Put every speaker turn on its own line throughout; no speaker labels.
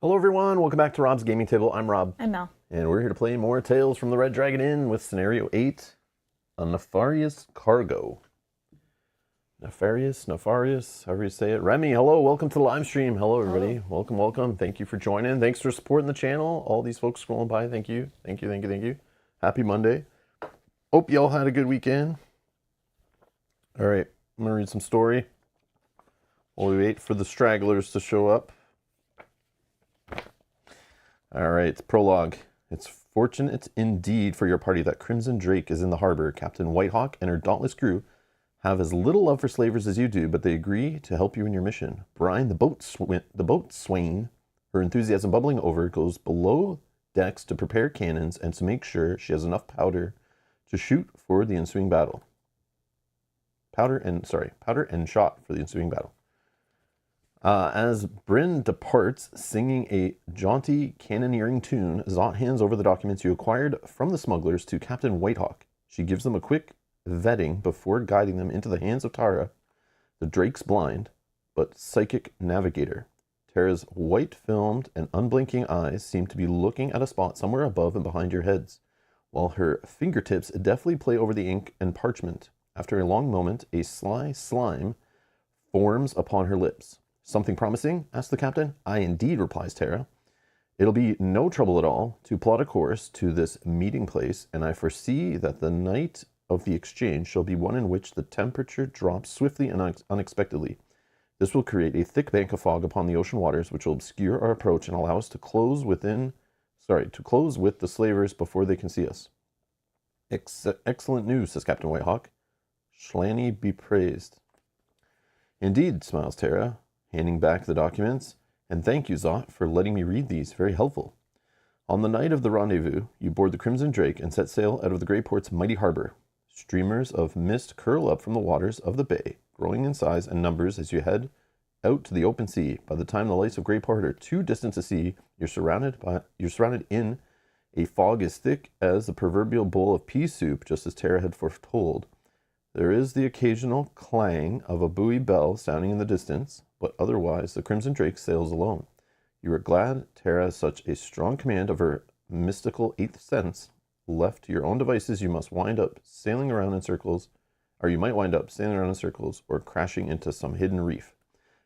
Hello everyone, welcome back to Rob's Gaming Table. I'm Rob.
I'm Mel.
And we're here to play more Tales from the Red Dragon Inn with Scenario 8, A Nefarious Cargo. Nefarious, however you say it. Remy, hello, welcome to the live stream. Hello everybody,
Hello.
welcome. Thank you for joining. Thanks for supporting the channel. All these folks scrolling by, thank you. Happy Monday. Hope y'all had a good weekend. All right, I'm gonna read some story while we wait for the stragglers to show up. All right, prologue. It's fortunate indeed for your party that Crimson Drake is in the harbor. Captain Whitehawk and her dauntless crew have as little love for slavers as you do, but they agree to help you in your mission. Brine, the boatswain, her enthusiasm bubbling over, goes below decks to prepare cannons and to make sure she has enough powder to shoot for the ensuing battle. Powder and shot for the ensuing battle. As Bryn departs, singing a jaunty cannoneering tune, Zot hands over the documents you acquired from the smugglers to Captain Whitehawk. She gives them a quick vetting before guiding them into the hands of Tara, the Drake's blind but psychic navigator. Tara's white-filmed and unblinking eyes seem to be looking at a spot somewhere above and behind your heads, while her fingertips deftly play over the ink and parchment. After a long moment, a sly slime forms upon her lips. Something promising? Asks the captain. Aye, indeed, replies Tara. It'll be no trouble at all to plot a course to this meeting place, and I foresee that the night of the exchange shall be one in which the temperature drops swiftly and unexpectedly. This will create a thick bank of fog upon the ocean waters, which will obscure our approach and allow us to close with the slavers before they can see us. Excellent news, says Captain Whitehawk. Shlanny be praised. Indeed, smiles Tara, handing back the documents, and thank you, Zot, for letting me read these. Very helpful. On the night of the rendezvous, you board the Crimson Drake and set sail out of the Greyport's mighty harbor. Streamers of mist curl up from the waters of the bay, growing in size and numbers as you head out to the open sea. By the time the lights of Greyport are too distant to see, you're surrounded in a fog as thick as the proverbial bowl of pea soup, just as Tara had foretold. There is the occasional clang of a buoy bell sounding in the distance, but otherwise the Crimson Drake sails alone. You are glad Tara has such a strong command of her mystical eighth sense. Left to your own devices, you might wind up sailing around in circles, or crashing into some hidden reef.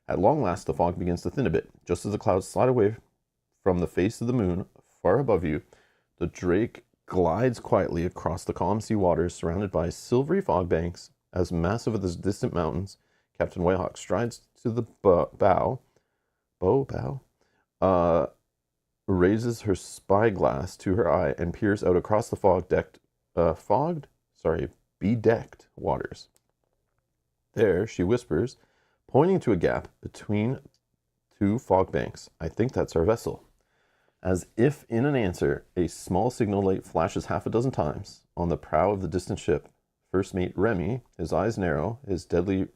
At long last, the fog begins to thin a bit. Just as the clouds slide away from the face of the moon far above you, the Drake glides quietly across the calm sea waters, surrounded by silvery fog banks as massive as the distant mountains. Captain Whitehawk strides to the bow, raises her spyglass to her eye and peers out across the bedecked waters. There, she whispers, pointing to a gap between two fog banks. I think that's our vessel. As if in an answer, a small signal light flashes half a dozen times on the prow of the distant ship. First mate Remy, his eyes narrow, his deadly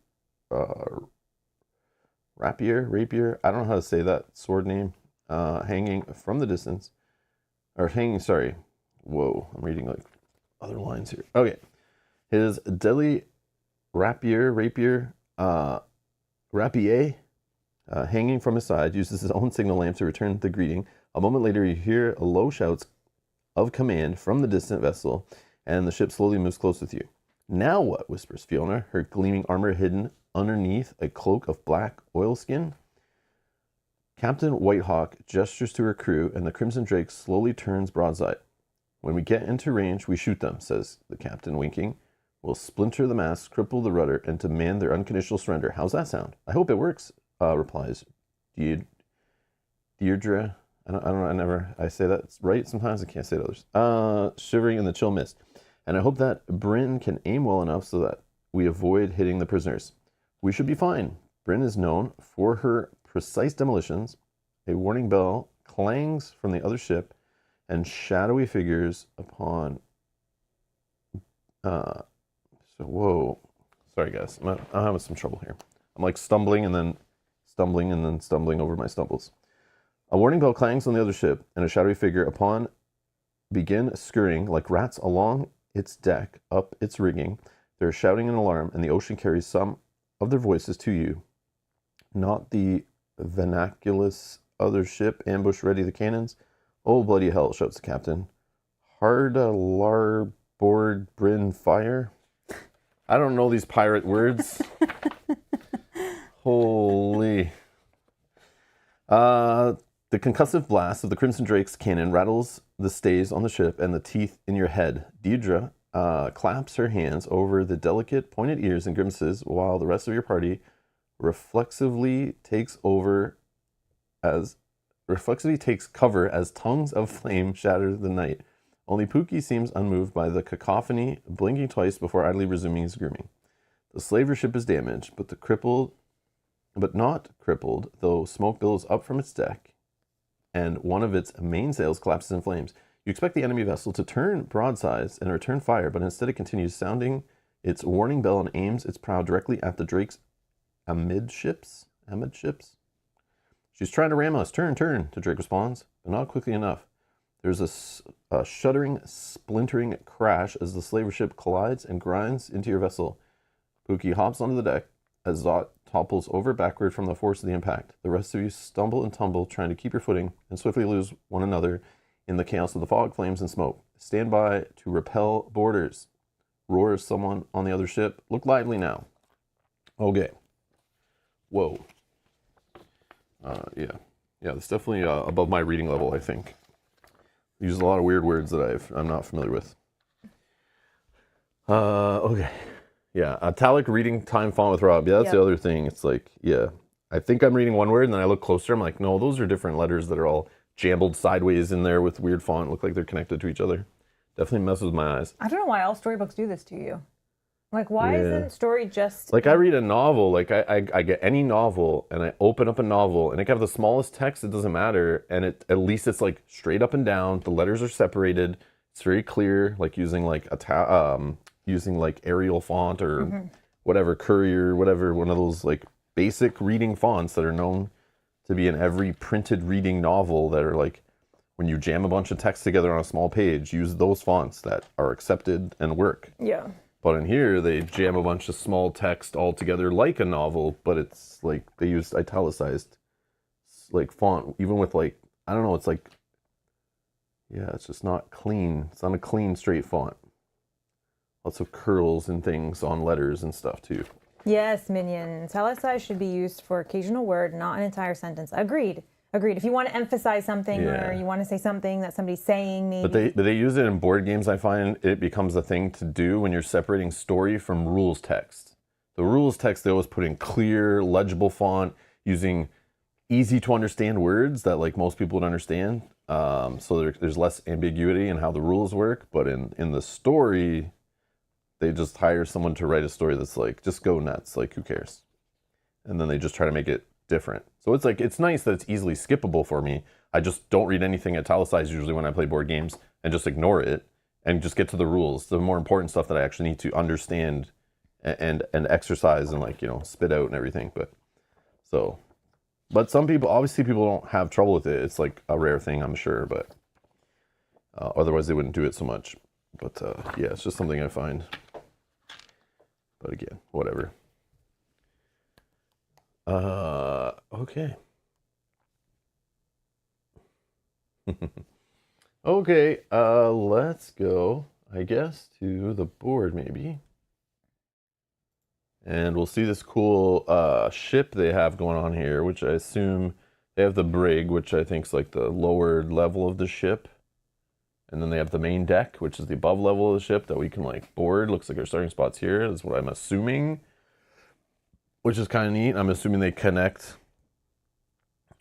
rapier, I don't know how to say that sword name, hanging from the distance, whoa, I'm reading like other lines here. Okay, his deadly rapier, hanging from his side, uses his own signal lamp to return the greeting. A moment later, you hear low shouts of command from the distant vessel, and the ship slowly moves close with you. Now what? Whispers Fiona, her gleaming armor hidden underneath a cloak of black oilskin. Captain Whitehawk gestures to her crew, and the Crimson Drake slowly turns broadside. When we get into range, we shoot them, says the captain, winking. We'll splinter the mast, cripple the rudder, and demand their unconditional surrender. How's that sound? I hope it works, replies Deirdre. I say that right sometimes, I can't say it others. Shivering in the chill mist. And I hope that Bryn can aim well enough so that we avoid hitting the prisoners. We should be fine. Bryn is known for her precise demolitions. A warning bell clangs from the other ship, and shadowy figures upon... whoa. Sorry, guys. I'm having some trouble here. I'm like stumbling and then stumbling over my stumbles. A warning bell clangs on the other ship, and a shadowy figure upon begin scurrying like rats along its deck, up its rigging. They're shouting an alarm, and the ocean carries some of their voices to you. Not the vernaculus other ship. Ambush ready the cannons. Oh, bloody hell, shouts the captain. Hard larboard Bryn fire. I don't know these pirate words. Holy. The concussive blast of the Crimson Drake's cannon rattles the stays on the ship and the teeth in your head. Deirdre claps her hands over the delicate pointed ears and grimaces while the rest of your party reflexively takes cover as tongues of flame shatter the night. Only Pookie seems unmoved by the cacophony, blinking twice before idly resuming his grooming. The slaver ship is damaged, but not crippled, though smoke billows up from its deck, and one of its main sails collapses in flames. You expect the enemy vessel to turn broadsides and return fire, but instead it continues sounding its warning bell and aims its prow directly at the Drake's amidships. She's trying to ram us. Turn, the Drake responds, but not quickly enough. There's a shuddering, splintering crash as the slaver ship collides and grinds into your vessel. Pookie hops onto the deck as Zot topples over backward from the force of the impact. The rest of you stumble and tumble, trying to keep your footing, and swiftly lose one another in the chaos of the fog, flames, and smoke. Stand by to repel boarders. Roars someone on the other ship. Look lively now. Okay. Whoa. Yeah, that's definitely above my reading level, I think. Uses a lot of weird words that I'm not familiar with. Okay. Yeah, italic reading time font with Rob. Yeah, that's the other thing. It's like, yeah, I think I'm reading one word, and then I look closer. I'm like, no, those are different letters that are all jumbled sideways in there with weird font. Look like they're connected to each other. Definitely messes with my eyes.
I don't know why all storybooks do this to you. Like, why isn't story just...
Like, I read a novel, like, I get any novel, and I open up a novel, and it can have the smallest text, it doesn't matter, and at least it's, like, straight up and down, the letters are separated, it's very clear, like, using, like, Arial font, or whatever, Courier, whatever, one of those, like, basic reading fonts that are known to be in every printed reading novel that are, like, when you jam a bunch of text together on a small page, use those fonts that are accepted and work.
Yeah.
But in here, they jam a bunch of small text all together like a novel, but it's like they use italicized like font, even with like, I don't know, it's like, yeah, it's just not clean. It's not a clean, straight font. Lots of curls and things on letters and stuff too.
Yes, minion. Italicized should be used for occasional word, not an entire sentence. Agreed. If you want to emphasize something or you want to say something that somebody's saying, maybe.
But they use it in board games. I find it becomes a thing to do when you're separating story from rules text. The rules text, they always put in clear, legible font, using easy to understand words that like most people would understand. So there's less ambiguity in how the rules work. But in the story, they just hire someone to write a story that's like, just go nuts. Like, who cares? And then they just try to make it different. So it's like, it's nice that it's easily skippable for me. I just don't read anything italicized usually when I play board games and just ignore it and just get to the rules, the more important stuff that I actually need to understand and exercise and like, you know, spit out and everything. But some people, obviously people don't have trouble with it. It's like a rare thing, I'm sure, but otherwise they wouldn't do it so much. But yeah, it's just something I find. But again, whatever. Okay. Okay, let's go, I guess, to the board maybe. And we'll see this cool ship they have going on here, which I assume they have the brig, which I think is like the lower level of the ship. And then they have the main deck, which is the above level of the ship that we can like board. Looks like our starting spot's here. That's what I'm assuming. Which is kind of neat. I'm assuming they connect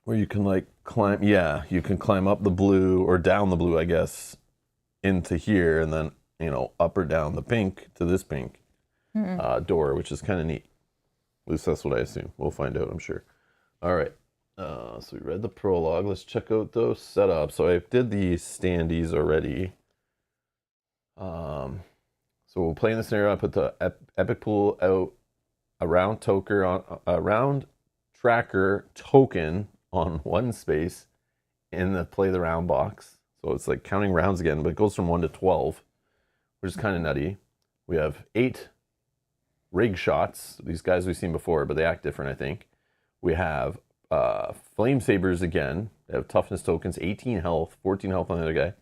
where you can like climb. Yeah, you can climb up the blue or down the blue, I guess, into here. And then, you know, up or down the pink to this pink door, which is kind of neat. At least that's what I assume. We'll find out, I'm sure. All right. So we read the prologue. Let's check out those setups. So I did the standees already. So we'll play in the scenario. I put the epic pool out. A round tracker token on one space in the play the round box. So it's like counting rounds again, but it goes from 1 to 12, which is kind of nutty. We have 8 rig shots. These guys we've seen before, but they act different, I think. We have flame sabers again, They have toughness tokens, 18 health, 14 health on the other guy.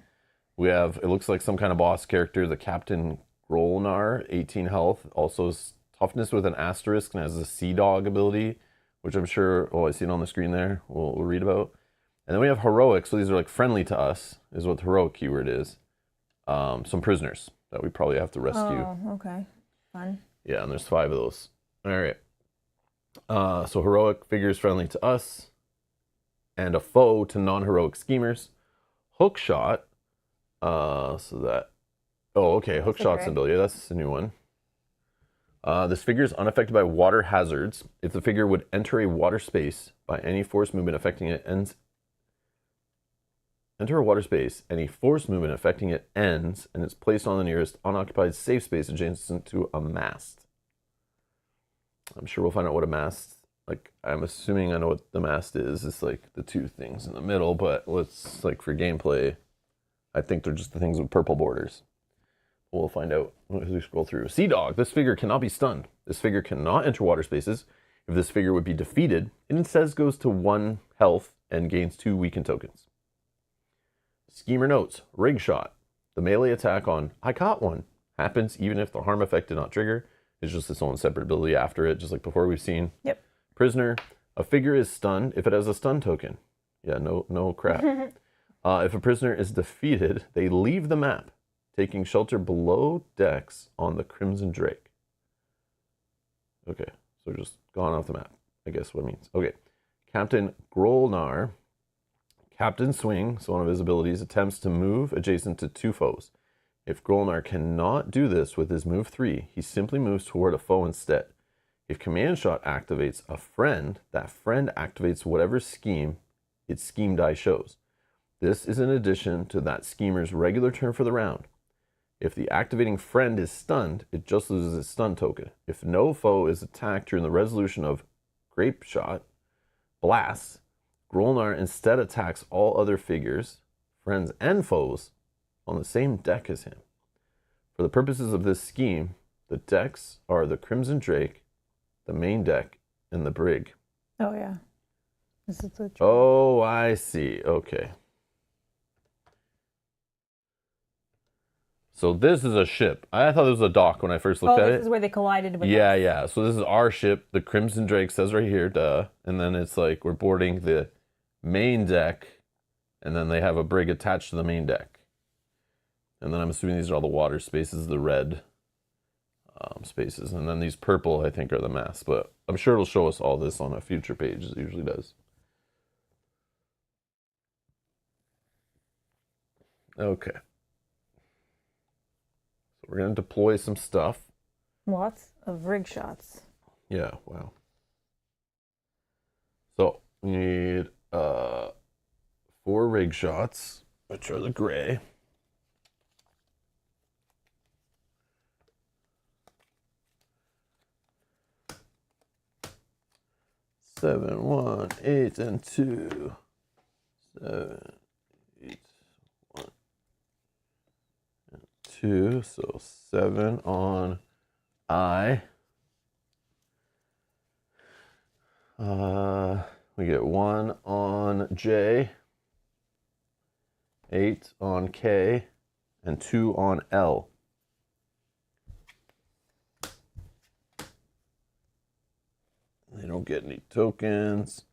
We have, it looks like some kind of boss character, the Captain Grolnar, 18 health. Also toughness with an asterisk and has a Sea Dog ability, which I'm sure, oh, I see it on the screen there. We'll read about. And then we have heroic. So these are like friendly to us, is what the heroic keyword is. Some prisoners that we probably have to rescue.
Oh, okay. Fun.
Yeah, and there's 5 of those. All right. So heroic figures friendly to us and a foe to non-heroic schemers. Hookshot. So that. Oh, okay. Hookshot's an ability. That's a new one. This figure is unaffected by water hazards. If the figure would enter a water space by any force movement affecting it ends. Enter a water space, any force movement affecting it ends, and it's placed on the nearest unoccupied safe space adjacent to a mast. I'm sure we'll find out what a mast, like, I'm assuming I know what the mast is. It's like the 2 things in the middle, but let's, like, for gameplay, I think they're just the things with purple borders. We'll find out as we scroll through. Sea Dog. This figure cannot be stunned. This figure cannot enter water spaces. If this figure would be defeated, it instead goes to 1 health and gains 2 weakened tokens. Schemer notes, Rig Shot. The melee attack on I Caught One happens even if the harm effect did not trigger. It's just its own separate ability after it, just like before we've seen.
Yep.
Prisoner. A figure is stunned if it has a stun token. Yeah, no crap. If a prisoner is defeated, they leave the map, taking shelter below decks on the Crimson Drake. Okay, so just gone off the map, I guess what it means. Okay. Captain Grolnar. Captain Swing, so one of his abilities, attempts to move adjacent to 2 foes. If Grolnar cannot do this with his move 3, he simply moves toward a foe instead. If Command Shot activates a friend, that friend activates whatever scheme its scheme die shows. This is in addition to that schemer's regular turn for the round. If the activating friend is stunned, it just loses its stun token. If no foe is attacked during the resolution of Grape Shot, Blast, Grolnar instead attacks all other figures, friends and foes, on the same deck as him. For the purposes of this scheme, the decks are the Crimson Drake, the main deck, and the Brig.
Oh, yeah. This is the
Oh, I see. Okay. So this is a ship. I thought it was a dock when I first looked at it.
This is where they collided with
Yeah. So this is our ship, the Crimson Drake, says right here, duh. And then it's like we're boarding the main deck, and then they have a Brig attached to the main deck. And then I'm assuming these are all the water spaces, the red spaces. And then these purple, I think, are the masts. But I'm sure it'll show us all this on a future page, as it usually does. Okay. So we're going to deploy some stuff.
Lots of rig shots.
Yeah, wow. So we need 4 rig shots, which are the gray. Seven, 1, 8, and 2. 7, 8, 1, and 2. So 7 on I. We get 1 on J, 8 on K, and 2 on L. They don't get any tokens.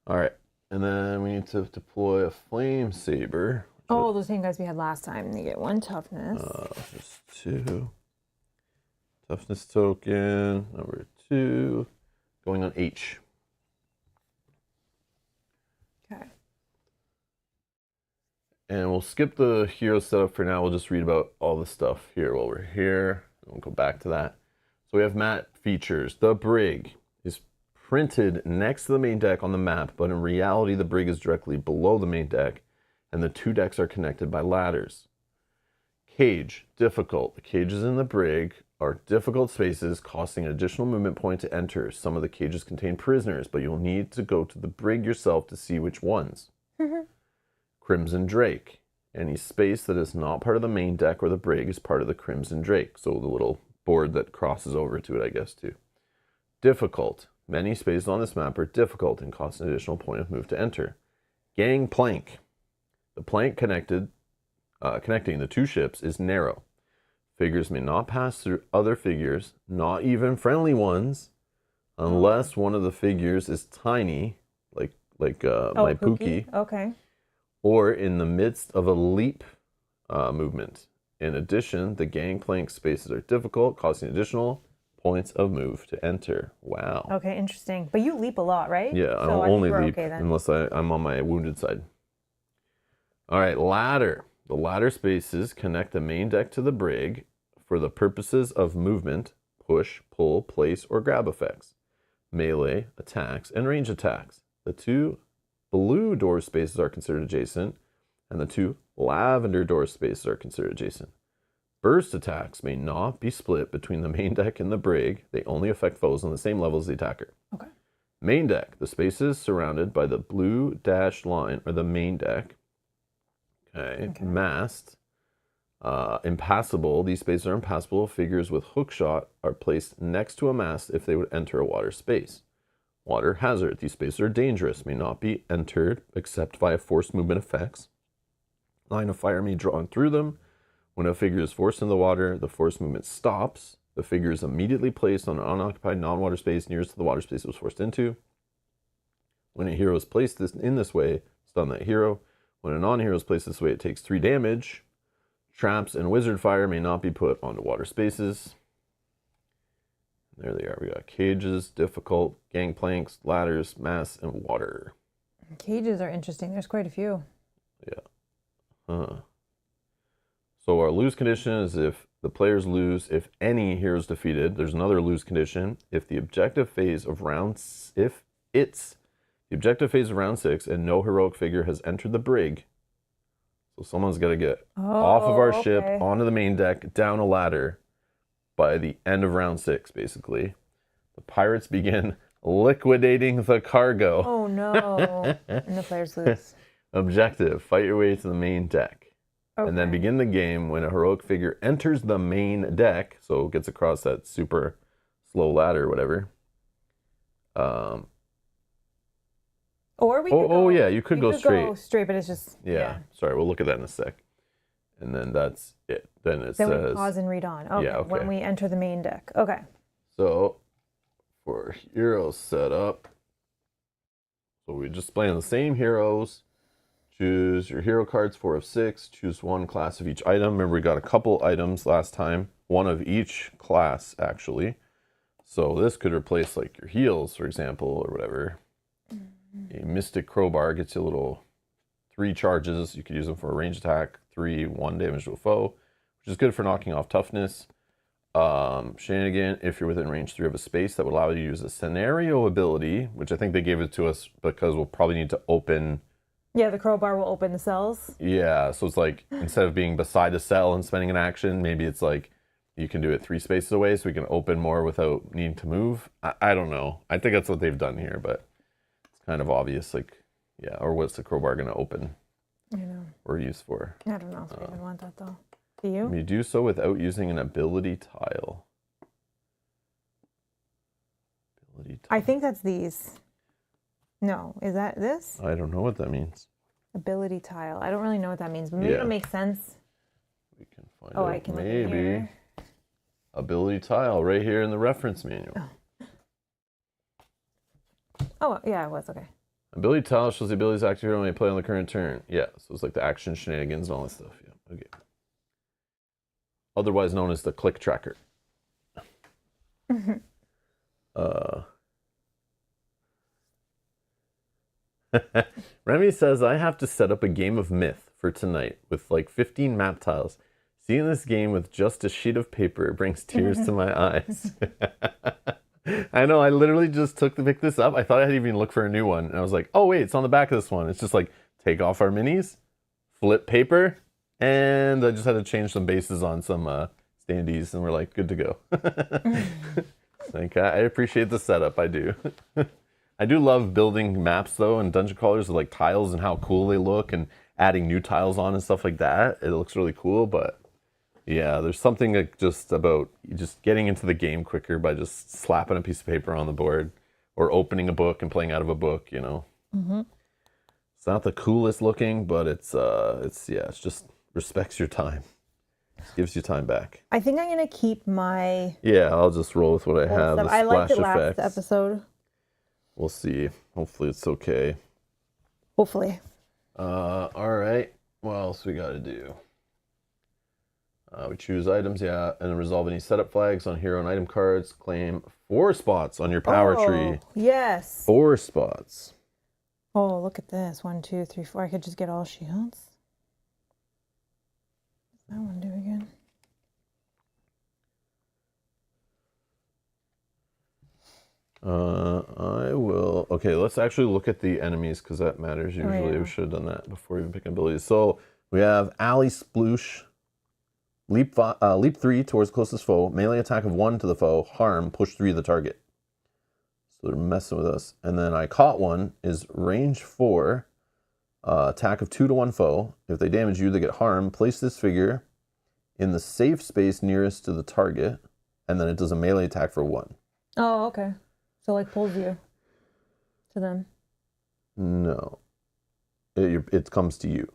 All right, and then we need to deploy a flame saber.
Oh, those same guys we had last time. They get 1 toughness.
Just 2. Toughness token, number 2, going on H.
Okay.
And we'll skip the hero setup for now. We'll just read about all the stuff here while we're here. We'll go back to that. So we have map features. The Brig is printed next to the main deck on the map, but in reality, the Brig is directly below the main deck, and the 2 decks are connected by ladders. Cage, difficult. The cages in the Brig are difficult spaces costing an additional movement point to enter. Some of the cages contain prisoners, but you'll need to go to the Brig yourself to see which ones. Crimson Drake. Any space that is not part of the main deck or the Brig is part of the Crimson Drake. So the little board that crosses over to it, I guess, too. Difficult. Many spaces on this map are difficult and cost an additional point of move to enter. Gangplank. The plank connecting the two ships is narrow. Figures may not pass through other figures, not even friendly ones, unless one of the figures is tiny, like my Pookie.
Okay.
Or in the midst of a leap movement. In addition, the gangplank spaces are difficult, costing additional points of move to enter. Wow.
Okay, interesting. But you leap a lot, right?
Yeah, I'll only leap unless I'm on my wounded side. All right, ladder. The ladder spaces connect the main deck to the brig for the purposes of movement, push, pull, place, or grab effects, melee, attacks, and range attacks. The 2 blue door spaces are considered adjacent, and the 2 lavender door spaces are considered adjacent. Burst attacks may not be split between the main deck and the brig. They only affect foes on the same level as the attacker.
Okay.
Main deck. The spaces surrounded by the blue dashed line are the main deck. Okay. Mast. Impassable. These spaces are impassable. Figures with hookshot are placed next to a mast if they would enter a water space. Water hazard. These spaces are dangerous. May not be entered except via forced movement effects. Line of fire may be drawn through them. When a figure is forced in the water, the forced movement stops. The figure is immediately placed on an unoccupied non-water space nearest to the water space it was forced into. When a hero is placed in this way, stun that hero. When a non-hero is placed this way, it takes 3 damage. Traps and wizard fire may not be put onto water spaces. There they are. We got cages, difficult, gangplanks, ladders, masts, and water.
Cages are interesting. There's quite a few.
Yeah. So our lose condition is if the players lose, if any hero is defeated. There's another lose condition if the objective phase of round 6 and no heroic figure has entered the brig. So someone's got to get off of our ship onto the main deck, down a ladder by the end of round 6, basically. The pirates begin liquidating the cargo.
Oh no. And the players lose.
Objective, fight your way to the main deck. Okay. And then begin the game when a heroic figure enters the main deck, so gets across that super slow ladder or whatever.
Or we could go,
yeah, you could go straight.
Go straight, but it's just
yeah. Sorry, we'll look at that in a sec. And then that's it. Then it says
we pause and read on. Okay. Yeah, okay. When we enter the main deck. Okay.
So for hero setup, so we just play on the same heroes. Choose your hero cards, 4 of 6. Choose 1 class of each item. Remember, we got a couple items last time. 1 of each class, actually. So this could replace like your heals, for example, or whatever. A Mystic Crowbar gets you a little 3 charges. You could use them for a range attack. 1 damage to a foe, which is good for knocking off toughness. Shenanigan, if you're within range 3 of a space, that would allow you to use a scenario ability, which I think they gave it to us because we'll probably need to open...
Yeah, the crowbar will open the cells.
Yeah, so it's like, instead of being beside a cell and spending an action, maybe it's like you can do it 3 spaces away so we can open more without needing to move. I don't know. I think that's what they've done here, but it's kind of obvious. Like, yeah, or what's the crowbar going to open?
I know.
Or use for?
I don't know if I even want that, though. Do you?
You do so without using an ability tile.
I think that's these. No, is that this?
I don't know what that means.
Ability tile. I don't really know what that means, but maybe it'll make sense.
We can find out.
I can
maybe.
Look here.
Ability tile right here in the reference manual.
Oh, yeah, it was. Okay.
Ability tile shows the abilities active hero may play on the current turn. Yeah, so it's like the action shenanigans and all that stuff. Yeah, okay. Otherwise known as the click tracker. Remy says, I have to set up a game of Myth for tonight with like 15 map tiles. Seeing this game with just a sheet of paper brings tears to my eyes. I know, I literally just picked this up. I thought I had even looked for a new one. And I was like, oh wait, it's on the back of this one. It's just like, take off our minis, flip paper, and I just had to change some bases on some standees, and we're like, good to go. Like, I appreciate the setup, I do. I do love building maps though, and dungeon crawlers with like tiles and how cool they look, and adding new tiles on and stuff like that. It looks really cool, but yeah, there's something like just about just getting into the game quicker by just slapping a piece of paper on the board or opening a book and playing out of a book, you know. It's not the coolest looking, but it's just respects your time. Just gives you time back.
I think I'm gonna keep my.
Yeah, I'll just roll with what I have. The
I liked it
effects.
last episode.
We'll see. Hopefully it's okay.
Hopefully.
All right. What else we got to do? We choose items, and then resolve any setup flags on hero and item cards. Claim 4 spots on your power tree.
Yes.
4 spots.
Oh, look at this. 1, 2, 3, 4. I could just get all shields. What does that one do again?
I will. Okay, let's actually look at the enemies because that matters usually.
Oh, yeah.
We should have done that before even picking abilities. So we have Ally Sploosh. Leap 3 towards closest foe. Melee attack of 1 to the foe. Harm. Push 3 to the target. So they're messing with us. And then I caught one is range 4. Attack of 2 to 1 foe. If they damage you, they get harm. Place this figure in the safe space nearest to the target. And then it does a melee attack for 1.
Oh, okay. So like pulls you to them.
No. It comes to you.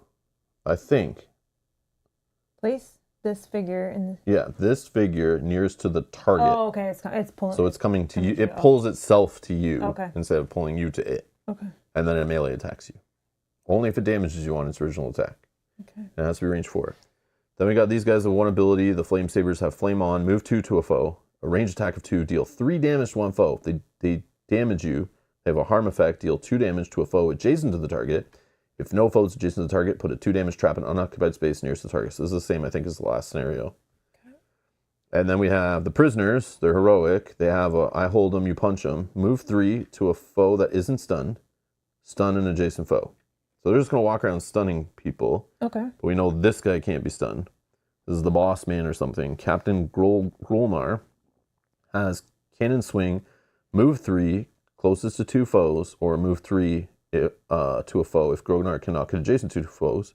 I think.
Place this figure in the...
Yeah, this figure nearest to the target.
Oh, okay. It's pulling.
So it's coming to you. It pulls itself to you instead of pulling you to it.
Okay.
And then it melee attacks you. Only if it damages you on its original attack.
Okay. And
it has to be range 4. Then we got these guys with 1 ability. The Flame Sabers have Flame On. Move 2 to a foe. A range attack of 2. Deal 3 damage to 1 foe. If they damage you, they have a harm effect. Deal 2 damage to a foe adjacent to the target. If no foes adjacent to the target, put a 2 damage trap in unoccupied space nearest the target. So this is the same, I think, as the last scenario. Okay. And then we have the prisoners. They're heroic. They have a I hold them, you punch them. Move 3 to a foe that isn't stunned. Stun an adjacent foe. So they're just going to walk around stunning people.
Okay.
But we know this guy can't be stunned. This is the boss man or something. Captain Grolnar has cannon swing, move 3 closest to 2 foes, or move 3 to a foe if Grognar cannot get adjacent to 2 foes.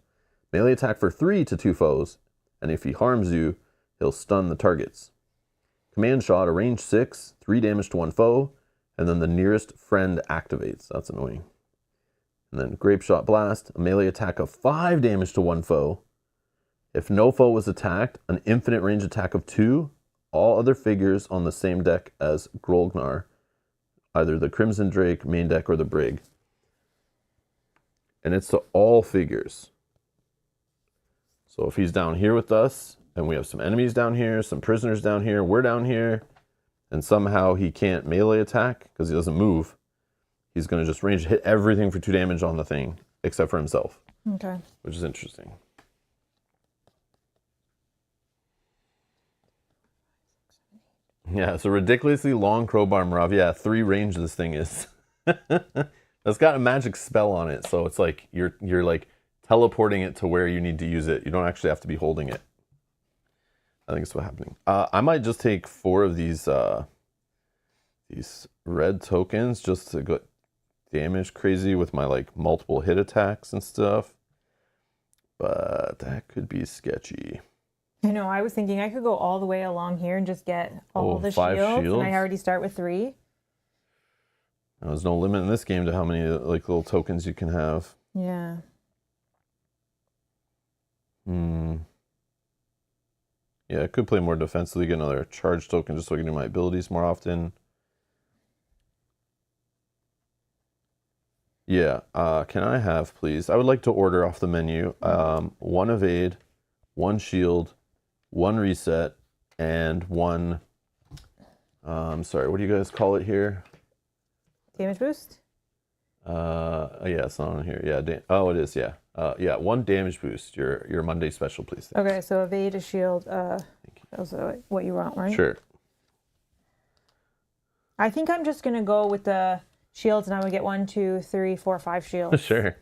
Melee attack for 3 to 2 foes, and if he harms you, he'll stun the targets. Command shot, a range 6, 3 damage to 1 foe, and then the nearest friend activates. That's annoying. And then grape shot blast, a melee attack of 5 damage to 1 foe. If no foe was attacked, an infinite range attack of 2. All other figures on the same deck as Grognar, either the Crimson Drake main deck or the Brig. And it's to all figures. So if he's down here with us, and we have some enemies down here, some prisoners down here, we're down here, and somehow he can't melee attack because he doesn't move, he's going to just range hit everything for 2 damage on the thing, except for himself.
Okay.
Which is interesting. Yeah, it's a ridiculously long crowbar, Marav. Yeah, 3 range this thing is. It's got a magic spell on it, so it's like you're like teleporting it to where you need to use it. You don't actually have to be holding it. I think it's what's happening. I might just take 4 of these red tokens just to go damage crazy with my like multiple hit attacks and stuff. But that could be sketchy.
I know, I was thinking I could go all the way along here and just get all the
5
shields,
shields?
and I already start with 3.
There's no limit in this game to how many like little tokens you can have.
Yeah.
Yeah, I could play more defensively, get another charge token just so I can do my abilities more often. Yeah, can I have, please? I would like to order off the menu 1 evade, 1 shield, 1 reset, and 1, sorry, what do you guys call it here?
Damage boost?
Yeah, it's not on here. Yeah, oh, it is, yeah. Yeah, 1 damage boost, your Monday special, please. Thanks.
Okay, so evade, a shield, that's what you want, right?
Sure.
I think I'm just going to go with the shields, and I would get 1, 2, 3, 4, 5 shields.
Sure.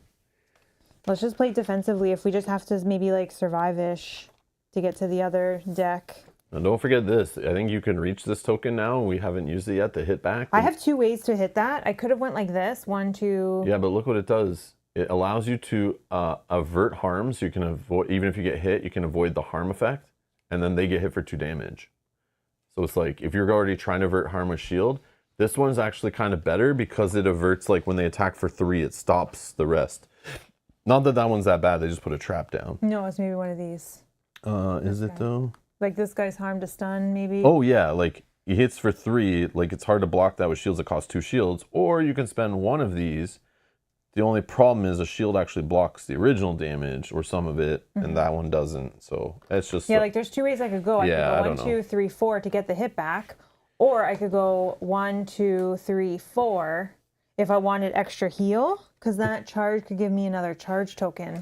Let's just play defensively if we just have to maybe like survive-ish to get to the other deck.
And don't forget this. I think you can reach this token now. We haven't used it yet to hit back.
I have 2 ways to hit that. I could have went like this. 1, 2.
Yeah, but look what it does. It allows you to avert harms. You can avoid, even if you get hit, you can avoid the harm effect. And then they get hit for 2 damage. So it's like, if you're already trying to avert harm with shield, this one's actually kind of better because it averts, like when they attack for 3, it stops the rest. Not that that one's that bad. They just put a trap down.
No, it's maybe one of these.
Is it though?
Like this guy's harm to stun, maybe.
Oh yeah, like he hits for 3. Like it's hard to block that with shields that cost 2 shields. Or you can spend one of these. The only problem is a shield actually blocks the original damage or some of it, and that one doesn't. So it's just
like there's 2 ways I could go. I could go 1, 2, 3, 4 to get the hit back, or I could go 1, 2, 3, 4 if I wanted extra heal, because that charge could give me another charge token.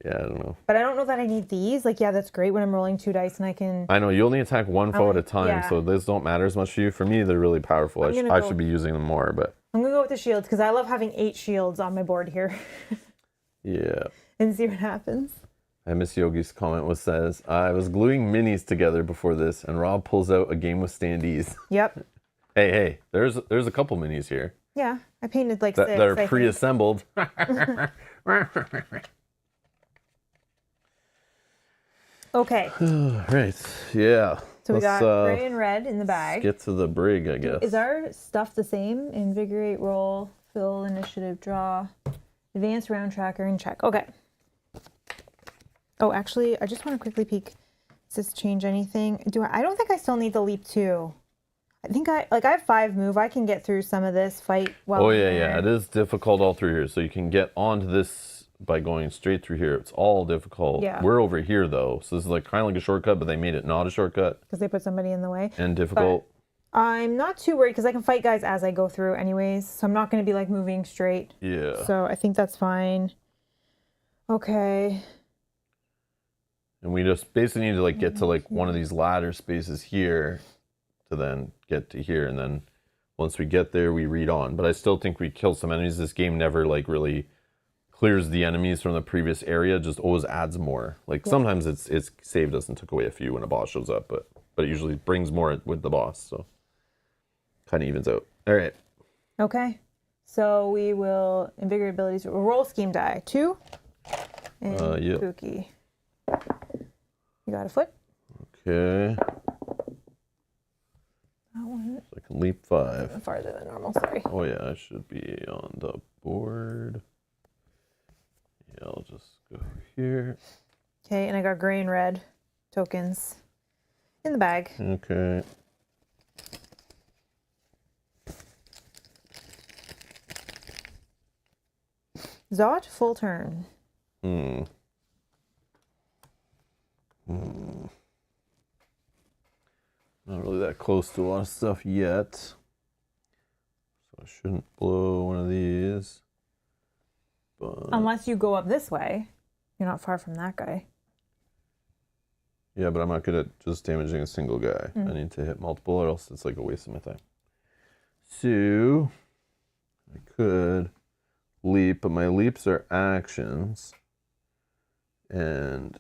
Yeah, I don't know.
But I don't know that I need these. Like, yeah, that's great when I'm rolling 2 dice and I can...
I know, you only attack one foe at a time, so those don't matter as much for you. For me, they're really powerful. I should be using them more, but...
I'm going to go with the shields, because I love having 8 shields on my board here.
Yeah.
And see what happens.
And Miss Yogi's comment says, I was gluing minis together before this, and Rob pulls out a game with standees.
Yep.
Hey, there's a couple minis here.
Yeah, I painted like 6.
They're pre-assembled.
Okay.
Right, yeah.
So we got gray and red in the bag.
Let's get to the brig, I guess.
Is our stuff the same? Invigorate, roll, fill, initiative, draw, advance, round tracker, and check. Okay. Oh, actually, I just want to quickly peek. Does this change anything? I don't think I still need the leap 2. I think I have 5 move. I can get through some of this fight while
Oh yeah. It is difficult all through here. So you can get onto this by going straight through here. It's all difficult.
Yeah.
We're over here though. So this is like kind of like a shortcut, but they made it not a shortcut.
Because they put somebody in the way.
And difficult.
But I'm not too worried because I can fight guys as I go through anyways. So I'm not going to be like moving straight.
Yeah.
So I think that's fine. Okay.
And we just basically need to like get to like one of these ladder spaces here to then get to here. And then once we get there, we read on. But I still think we kill some enemies. This game never like really clears the enemies from the previous area, just always adds more. Like sometimes it's saved us and took away a few when a boss shows up, but it usually brings more with the boss, so kind of evens out. All right.
Okay. So we will invigorate abilities. We'll roll scheme die. 2. And
yep.
Pookie. You got a foot?
Okay.
That one.
So I can leap 5.
Farther than normal, sorry.
Oh yeah, I should be on the board. Yeah, I'll just go here.
Okay, and I got gray and red tokens in the bag.
Okay.
Zot, full turn.
Not really that close to a lot of stuff yet. So I shouldn't blow one of these. But...
Unless you go up this way. You're not far from that guy.
Yeah, but I'm not good at just damaging a single guy. I need to hit multiple or else it's like a waste of my time. So I could leap, but my leaps are actions. And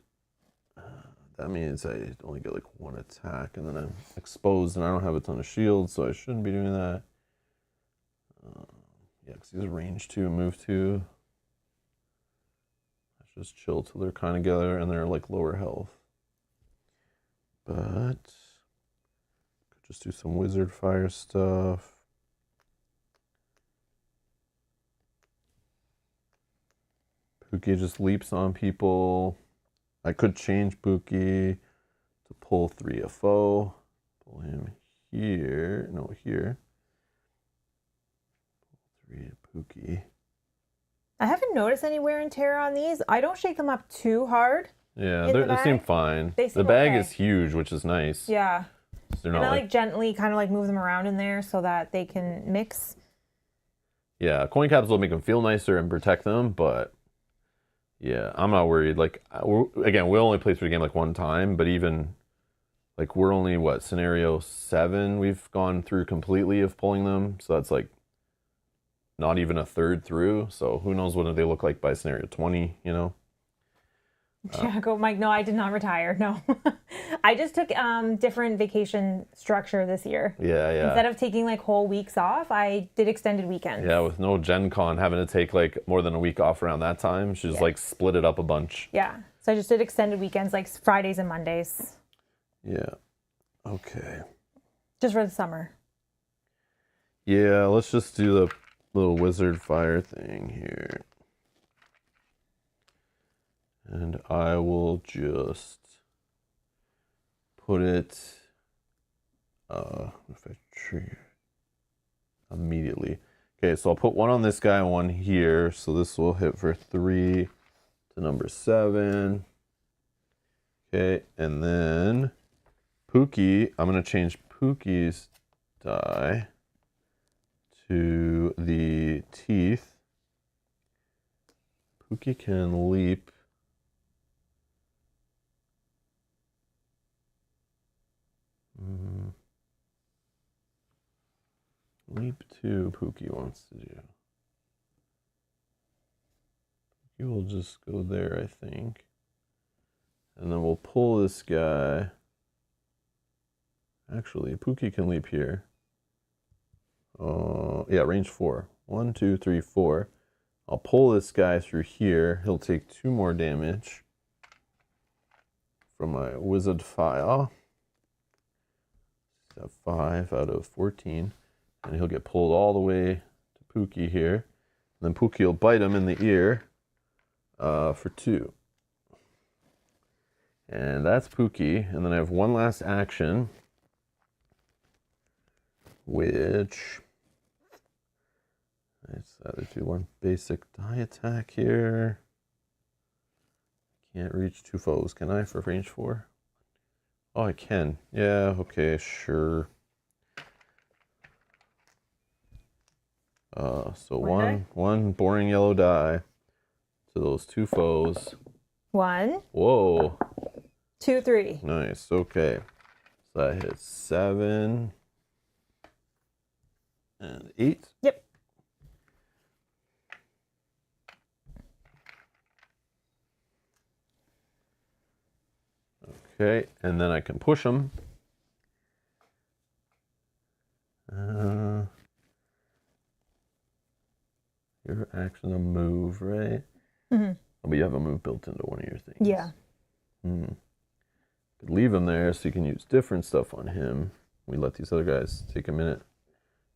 that means I only get like 1 attack and then I'm exposed and I don't have a ton of shields, so I shouldn't be doing that. Yeah, because these are range 2, move 2. Just chill till they're kind of together and they're like lower health. But could just do some wizard fire stuff. Pookie just leaps on people. I could change Pookie to pull 3 a foe. Pull him here. No, here. Pull 3 a Pookie.
I haven't noticed any wear and tear on these. I don't shake them up too hard.
Yeah, they seem fine. The bag is huge, which is nice.
Yeah.
They're
and
not
I like gently kind of like move them around in there so that they can mix.
Yeah, coin caps will make them feel nicer and protect them, but yeah, I'm not worried. Like, again, we'll only play through the game like 1 time, but even like we're only scenario 7 we've gone through completely of pulling them, so that's like not even a third through. So who knows what they look like by scenario 20, you know?
Yeah, go Mike. No, I did not retire. No, I just took different vacation structure this year.
Yeah.
Instead of taking like whole weeks off, I did extended weekends.
Yeah, with no Gen Con having to take like more than a week off around that time, she just like split it up a bunch.
Yeah, so I just did extended weekends like Fridays and Mondays.
Yeah. Okay.
Just for the summer.
Yeah, let's just do the little wizard fire thing here. And I will just put it if I trigger immediately. Okay, so I'll put one on this guy and one here. So this will hit for 3 to number 7. Okay, and then Pookie, I'm going to change Pookie's die to the teeth. Pookie can leap. Leap 2 Pookie wants to do. Pookie will just go there, I think. And then we'll pull this guy. Actually, Pookie can leap here. Yeah, range 4. 1, 2, 3, 4. I'll pull this guy through here. He'll take 2 more damage from my wizard fire. 5 out of 14. And he'll get pulled all the way to Pookie here. And then Pookie will bite him in the ear for 2. And that's Pookie. And then I have one last action, which let's either do one basic die attack here. Can't reach 2 foes, can I, for range 4? Oh, I can. Yeah, okay, sure. So one boring yellow die to those 2 foes.
1.
Whoa.
2, 3.
Nice. Okay. So that hits 7 and 8.
Yep.
Okay, and then I can push them. Your action a move, right?
Mm-hmm.
Oh, but you have a move built into one of your things.
Yeah.
Could leave him there so you can use different stuff on him. We let these other guys take a minute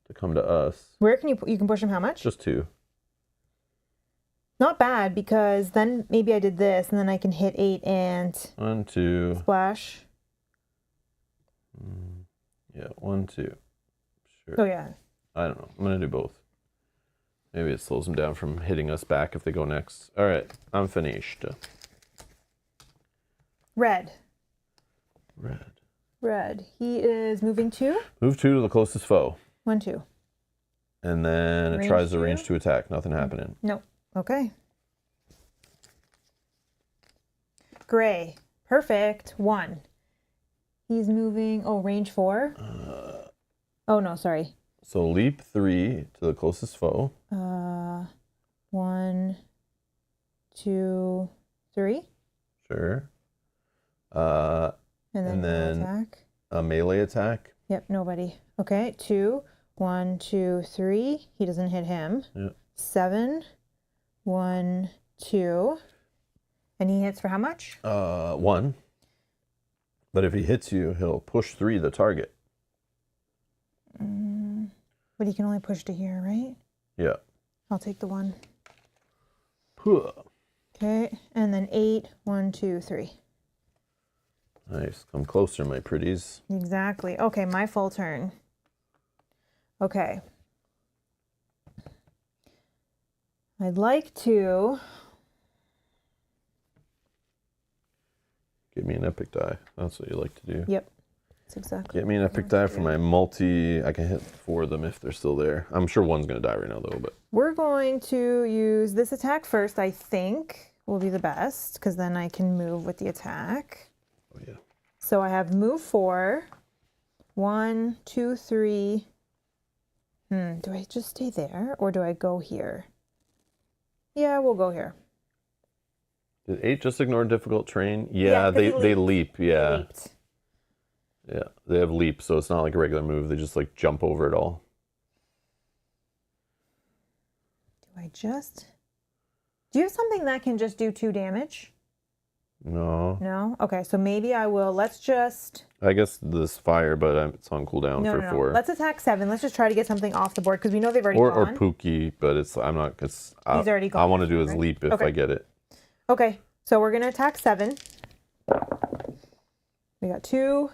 to come to us.
Where can you can push him how much?
Just 2.
Not bad, because then maybe I did this and then I can hit 8 and
1, 2.
Splash.
Yeah, 1, 2. Sure.
Oh yeah.
I don't know. I'm gonna do both. Maybe it slows them down from hitting us back if they go next. All right, I'm finished.
Red.
Red.
Red. He is moving 2.
Move 2 to the closest foe.
1, 2.
And then it tries the range 2 attack. Nothing happening.
Nope. Okay. Gray. Perfect. 1. He's moving. Oh, range 4. Oh no, sorry.
So leap 3 to the closest foe.
1, 2, 3.
Sure.
And then attack.
A melee attack.
Yep, nobody. Okay, 2. 1, 2, 3. He doesn't hit him.
Yep.
7. 1, 2. And he hits for how much?
1. But if he hits you, he'll push 3 the target.
But he can only push to here, right?
Yeah.
I'll take the 1.
Huh.
Okay, and then 8. 1, 2, 3.
Nice. Come closer, my pretties.
Exactly. Okay, my full turn. Okay. I'd like to...
Give me an epic die. That's what you like to do.
Yep. That's exactly.
Get me an epic die for my multi. I can hit 4 of them if they're still there. I'm sure one's going to die right now, though. But
we're going to use this attack first, I think will be the best, because then I can move with the attack.
Oh, yeah.
So I have move 4. 1, 2, 3. Do I just stay there or do I go here? Yeah, we'll go here.
Did 8 just ignore difficult terrain? Yeah, they leap. Yeah.
They leaped.
Yeah, they have leap, so it's not like a regular move. They just like jump over it all.
Do you have something that can just do 2 damage?
No.
No? Okay, so maybe I will. Let's just...
I guess this fire, but it's on cooldown for 4.
Let's attack 7. Let's just try to get something off the board, because we know they've already gone.
Or Pookie, but it's... I'm not... It's,
He's already gone.
I want to do his leap if I get it.
Okay, So we're going to attack 7. We got 2,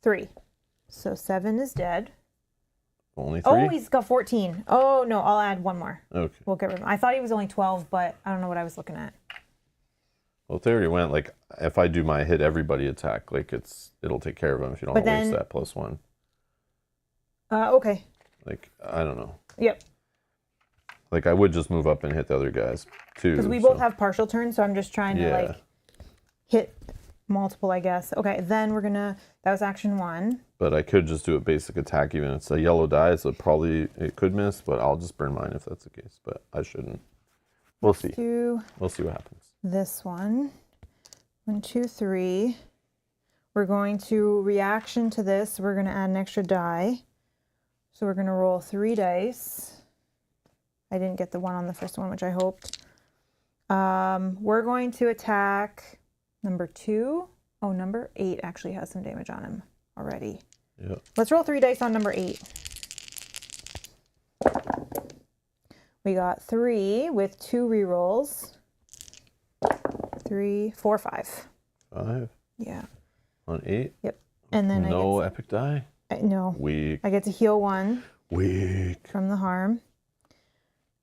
3. So 7 is dead.
Only 3?
Oh, he's got 14. Oh, no, I'll add 1 more.
Okay.
We'll get rid of him. I thought he was only 12, but I don't know what I was looking at.
Well, if they already went, like, if I do my hit everybody attack, like, it'll take care of them if you don't waste that +1.
Okay.
Like, I don't know.
Yep.
Like, I would just move up and hit the other guys, too.
Because we both have partial turns, so I'm just trying to, like, hit multiple, I guess. Okay, then we're gonna, that was action 1.
But I could just do a basic attack, even if it's a yellow die, so it could miss, but I'll just burn mine if that's the case. But I shouldn't. We'll see. We'll see what happens.
This one. 1, 2, 3. We're going to reaction to this. We're going to add an extra die. So we're going to roll 3 dice. I didn't get the 1 on the first one, which I hoped. We're going to attack number 2. Oh, number 8 actually has some damage on him already.
Yeah.
Let's roll 3 dice on number 8. We got 3 with 2 rerolls. 3, 4, 5.
5?
Yeah.
On 8?
Yep. And then
no epic die?
No.
Weak.
I get to heal 1.
Weak.
From the harm.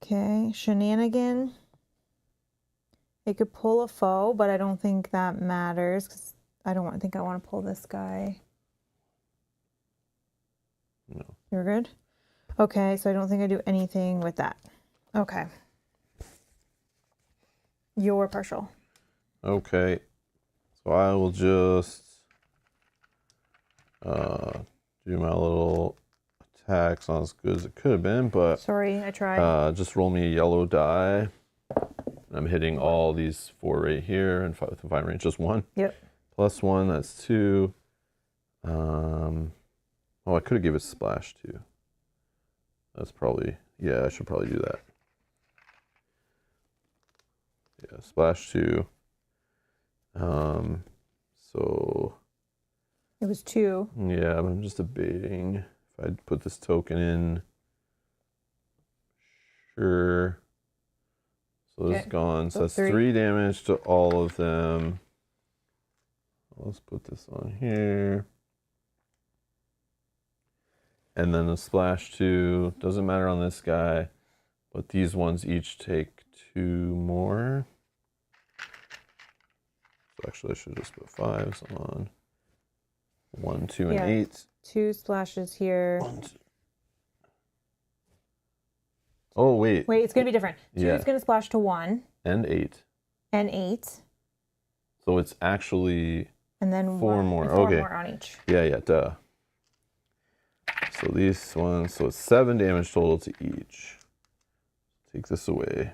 Okay. Shenanigan. It could pull a foe, but I don't think that matters because I think I want to pull this guy.
No.
You're good? Okay, so I don't think I do anything with that. Okay. You're partial.
Okay. So I will just do my little attacks. Not as good as it could have been, but
sorry, I tried.
Just roll me a yellow die. I'm hitting all these 4 right here, and with the 5 range, just 1.
Yep.
+1, that's 2. Oh, I could have given it splash too. That's probably, yeah, I should probably do that. Yeah, splash 2. So
it was 2.
yeah, but I'm just debating if I'd put this token in. Sure. So this is gone. So that's 3 damage to all of them. Let's put this on here. And then the splash 2. Doesn't matter on this guy. But these ones each take 2 more. So actually I should just put 5s on. 1, 2, and 8.
2 splashes here.
1, 2. Oh, wait.
Wait, it's going to be different. 2 is going to splash to 1.
And 8.
And 8.
So it's actually
and then
4
1,
more.
and 4
okay.
more on each.
Yeah, duh. So these ones, so it's 7 damage total to each. Take this away.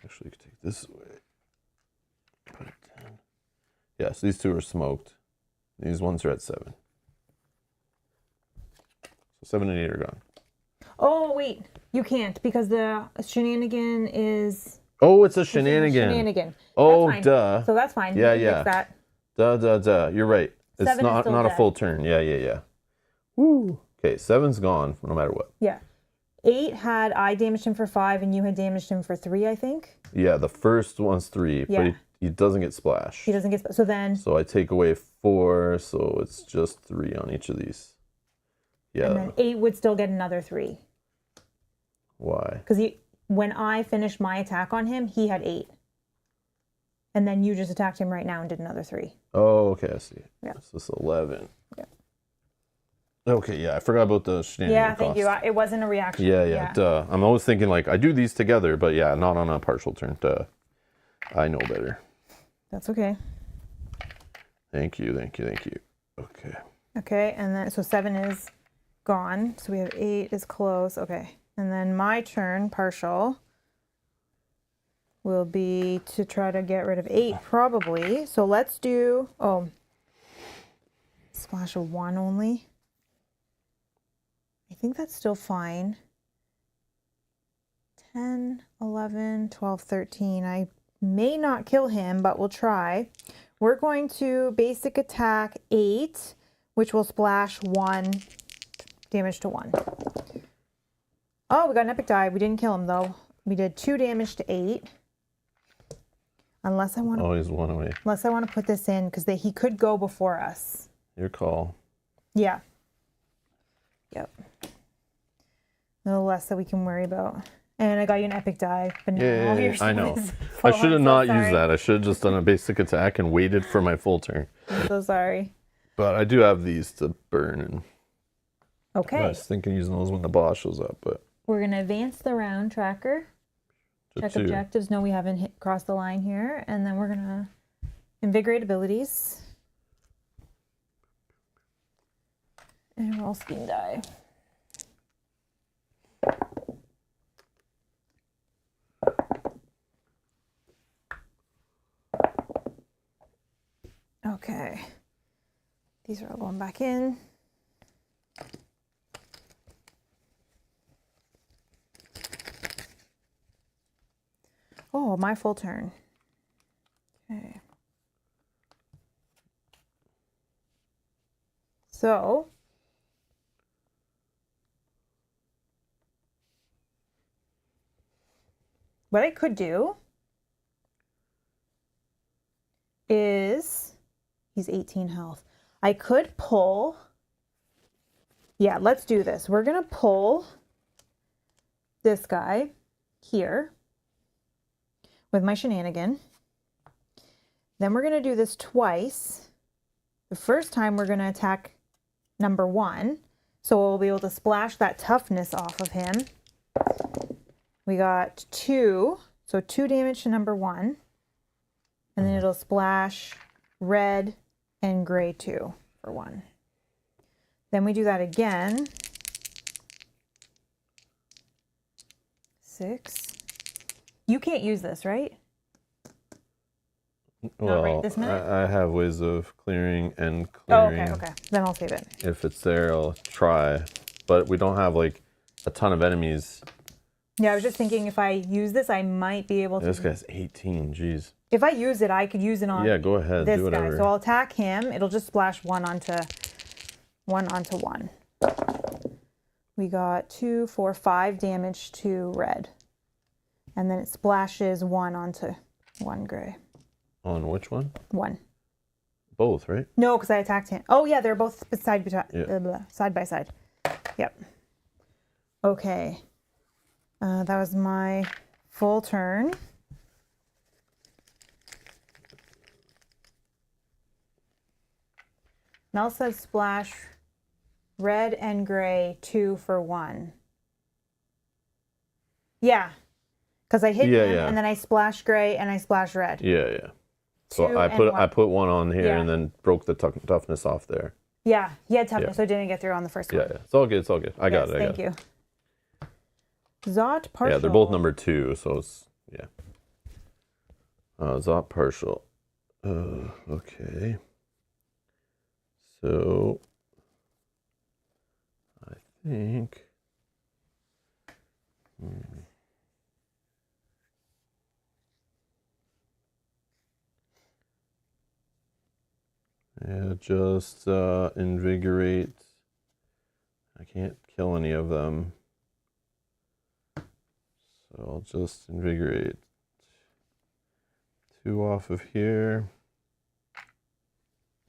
Actually, you could take this away. Put it down. Yeah, so these 2 are smoked. These ones are at 7. So 7 and 8 are gone.
Oh, wait. You can't because the shenanigan is...
Oh, it's a shenanigan. Oh, duh.
So that's fine.
Yeah,
Fix that.
Duh. You're right. It's not a full turn. Yeah. Woo. Okay, 7's gone no matter what.
Yeah. 8 had I damaged him for 5 and you had damaged him for 3, I think.
Yeah, the first one's 3, but he doesn't get splash.
He doesn't get splash. So then...
So I take away 4, so it's just 3 on each of these. Yeah.
And then 8 would still get another 3.
Why?
Because when I finished my attack on him, he had 8. And then you just attacked him right now and did another 3.
Oh, okay, I see.
Yeah.
So it's 11.
Yeah.
Okay, yeah, I forgot about the shenanigan
Yeah, thank you. It wasn't a reaction.
Yeah, duh. I'm always thinking, like, I do these together, but yeah, not on a partial turn. Duh. I know better.
That's okay.
Thank you. Okay.
Okay, and then, so 7 is gone. So we have 8 is close. Okay. And then my turn, partial, will be to try to get rid of 8, probably. So let's do, splash of 1 only. I think that's still fine. 10, 11, 12, 13. I may not kill him, but we'll try. We're going to basic attack 8, which will splash 1 damage to 1. Oh, we got an epic die. We didn't kill him, though. We did 2 damage to 8. Unless I want to.
Oh, he's 1 away.
Unless I want to put this in because he could go before us.
Your call.
Yeah. Yep. A little less that we can worry about. And I got you an epic die. But now
I know. I should have not used that. I should have just done a basic attack and waited for my full turn.
I'm so sorry.
But I do have these to burn. And
okay.
I was thinking using those when the boss shows up. But
we're going to advance the round tracker. Check objectives. No, we haven't crossed the line here. And then we're going to invigorate abilities. And roll scheme die. Okay. These are all going back in. Oh, my full turn. Okay. So, what I could do is, he's 18 health. I could pull, yeah, let's do this. We're going to pull this guy here with my shenanigan. Then we're going to do this twice. The first time we're going to attack number 1. So we'll be able to splash that toughness off of him. We got 2. So 2 damage to number 1. And then it'll splash red and gray 2 for 1. Then we do that again. 6. You can't use this, right?
Well,
not right this minute?
I have ways of clearing and clearing.
Oh, okay. Then I'll save it.
If it's there, I'll try. But we don't have like a ton of enemies.
Yeah, I was just thinking if I use this, I might be able to.
This guy's 18, jeez.
If I use it, I could use it on
go ahead,
this
do whatever.
guy. So I'll attack him. It'll just splash 1 onto 1. We got 2, 4, 5 damage to red. And then it splashes 1 onto 1 gray.
On which one?
1.
Both, right?
No, because I attacked him. Oh, yeah, they're both side by side. Yep. Okay. That was my full turn. Mel says splash red and gray 2 for 1. Yeah. Because I hit him and then I splash gray and I splash red.
Yeah. So I put 1 on here and then broke the toughness off there.
Yeah, he had toughness, so it didn't get through on the first one.
Yeah. It's all good. I got it.
Thank you. Zot partial.
Yeah, they're both number 2, so it's, yeah. Zot partial. Okay. So, I think... Yeah, just invigorate. I can't kill any of them. So I'll just invigorate 2 off of here.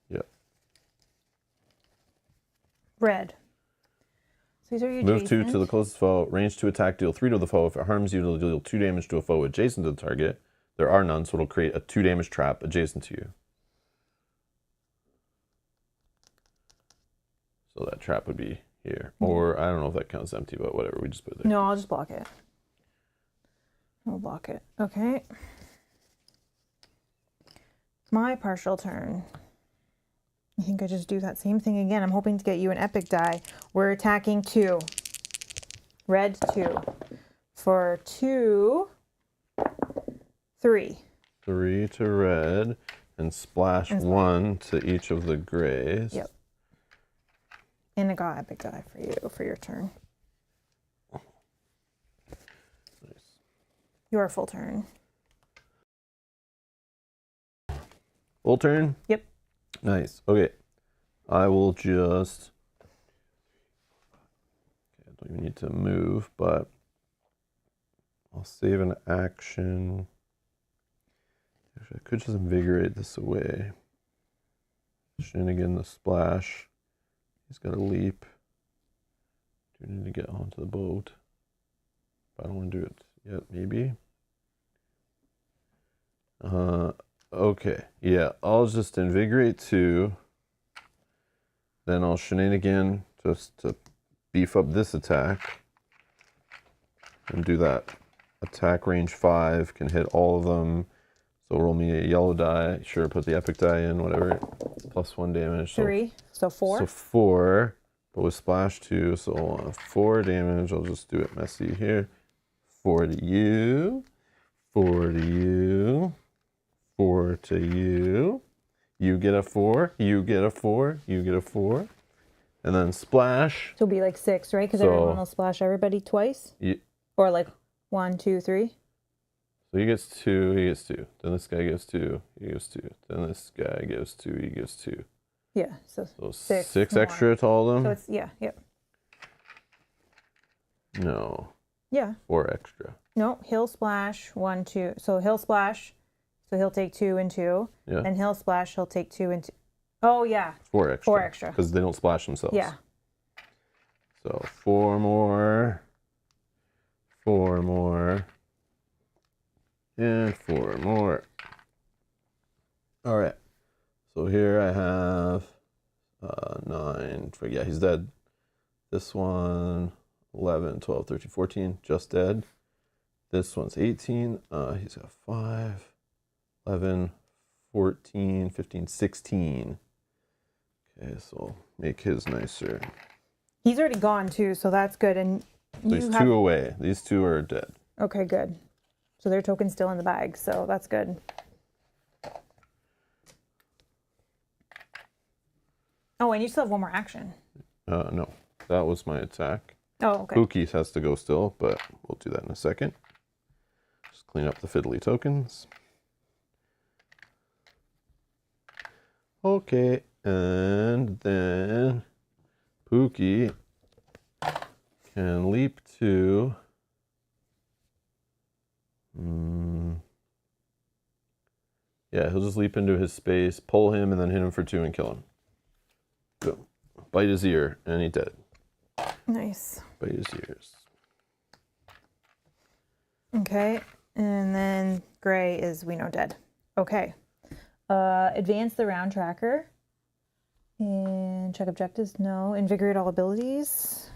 Yep.
Red. So these are your
Move 2 to the closest foe. Range 2 attack, deal 3 to the foe. If it harms you, it'll deal 2 damage to a foe adjacent to the target. There are none, so it'll create a 2 damage trap adjacent to you. So that trap would be here. Or I don't know if that counts empty, but whatever, we just put it there.
No, I'll just block it. I'll block it. Okay. My partial turn. I think I just do that same thing again. I'm hoping to get you an epic die. We're attacking 2. Red 2. For 2, 3.
3 to red and splash 1 to each of the grays.
Yep. And I got epic die for you for your turn.
Nice.
Your full turn.
Full turn?
Yep.
Nice. Okay. I will just... Okay, I don't even need to move, but I'll I'll save an action. Actually, I could just invigorate this away. Shenanigan the splash. He's got to leap. Do need to get onto the boat. But I don't want to do it yet, maybe. Okay. Yeah, I'll just invigorate 2. Then I'll shenanigan just to beef up this attack. And do that. Attack range 5, can hit all of them. So roll me a yellow die. Sure, put the epic die in, whatever. +1 damage.
3, so 4.
So 4, but with splash 2, so 4 damage. I'll just do it messy here. 4 to you. 4 to you. 4 to you. You get a 4. You get a 4. You get a 4. And then splash.
So it'll be like 6, right? Because everyone will splash everybody twice? Or like 1, 2, 3?
So he gets 2, he gets 2. Then this guy gets 2, he gets 2. Then this guy gets 2, he gets 2.
Yeah, so
6 extra to all of them?
So it's, yep.
No.
Yeah.
4 extra.
No, he'll splash 1, 2. So he'll splash, so he'll take 2 and 2.
Yeah.
And he'll splash, he'll take 2 and 2. Oh, yeah.
4 extra.
4 extra.
Because they don't splash themselves.
Yeah.
So 4 more. 4 more. And 4 more. All right. So here I have 9. Yeah, he's dead. This one, 11, 12, 13, 14, just dead. This one's 18. He's got 5, 11, 14, 15, 16. Okay, so I'll make his nicer.
He's already gone too, so that's good. And
so he's 2 away. These 2 are dead.
Okay, good. So their token's still in the bag, so that's good. Oh, and you still have 1 more action.
No, that was my attack.
Oh, okay.
Pookie has to go still, but we'll do that in a second. Just clean up the fiddly tokens. Okay, and then Pookie can leap to... Yeah, he'll just leap into his space, pull him, and then hit him for 2 and kill him. Boom. Bite his ear, and he's dead.
Nice.
Bite his ears.
Okay, and then Gray is, we know, dead. Okay. Advance the round tracker. And check objectives, no. Invigorate all abilities.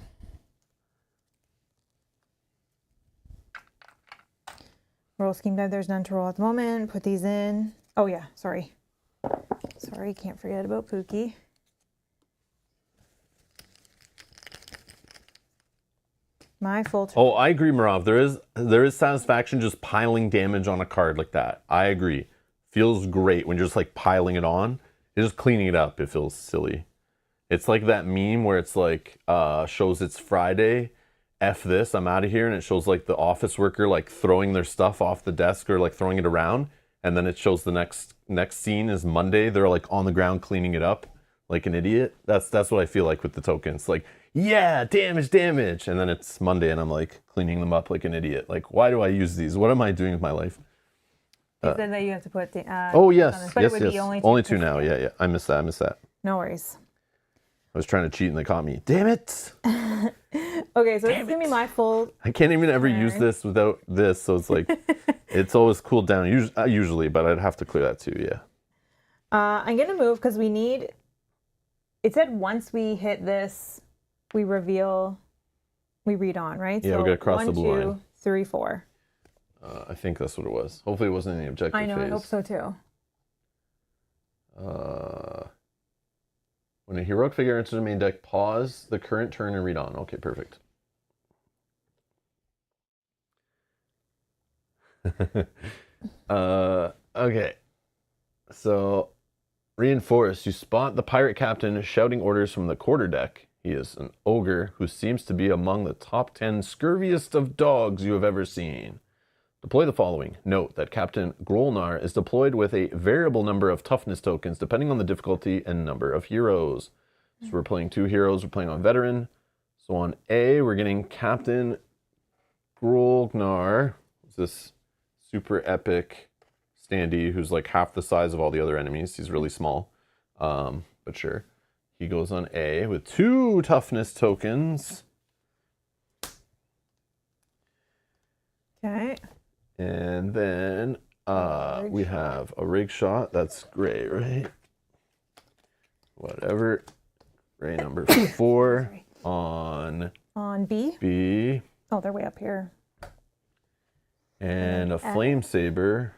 Roll scheme dive, there's none to roll at the moment. Put these in. Oh yeah, sorry. Sorry, can't forget about Pookie. My full turn.
Oh, I agree, Marav. There is satisfaction just piling damage on a card like that. I agree. Feels great when you're just like piling it on. You're just cleaning it up. It feels silly. It's like that meme where it's like shows it's Friday, F this, I'm out of here, and it shows like the office worker like throwing their stuff off the desk or like throwing it around, and then it shows the next scene is Monday. They're like on the ground cleaning it up like an idiot. That's what I feel like with the tokens. Like, yeah, damage, and then it's Monday and I'm like cleaning them up like an idiot. Like, why do I use these? What am I doing with my life?
It said that you have to put the
oh yes,
but
yes,
it would
yes.
be
Only two now. Yeah. I missed that.
No worries.
I was trying to cheat and they caught me. Damn it.
Okay, so this is gonna be my full.
I can't even ever use this without this, so it's like it's always cooled down usually, but I'd have to clear that too. Yeah.
I'm gonna move because we need. It said once we hit this, we read on, right?
Yeah,
so
we gotta cross the blue line.
1, 2, 3, 4.
I think that's what it was. Hopefully it wasn't any objective phase.
I know, I hope so too.
When a heroic figure enters the main deck, pause the current turn and read on. Okay, perfect. Okay. So, reinforce. You spot the pirate captain shouting orders from the quarterdeck. He is an ogre who seems to be among the top 10 scurviest of dogs you have ever seen. Deploy the following. Note that Captain Grolnar is deployed with a variable number of toughness tokens depending on the difficulty and number of heroes. So we're playing 2 heroes, we're playing on veteran. So on A, we're getting Captain Grolnar. this super epic standee who's like half the size of all the other enemies. He's really small, but sure. He goes on A with 2 toughness tokens.
Okay.
And then we have a rig shot. That's gray, right? Whatever. Gray number 4 on
B.
B.
Oh, they're way up here.
And a flame saber,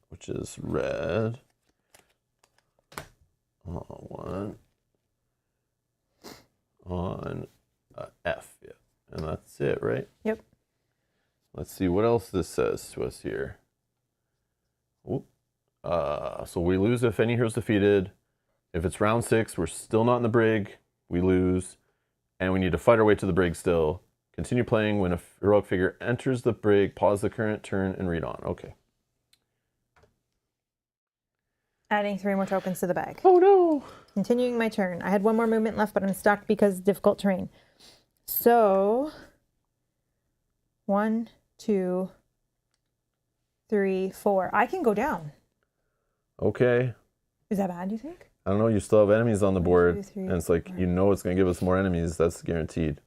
which is red. One on F, yeah. And that's it, right?
Yep.
Let's see what else this says to us here. Oop. So we lose if any hero's defeated. If it's round 6, we're still not in the brig. We lose. And we need to fight our way to the brig still. Continue playing when a heroic figure enters the brig. Pause the current turn and read on. Okay.
Adding 3 more tokens to the bag.
Oh no!
Continuing my turn. I had 1 more movement left, but I'm stuck because difficult terrain. So 1, 2, 3, 4. I can go down.
Okay.
Is that bad, you think?
I don't know. You still have enemies on the board.
2, 3,
and it's like,
4.
you know it's going to give us more enemies. That's guaranteed.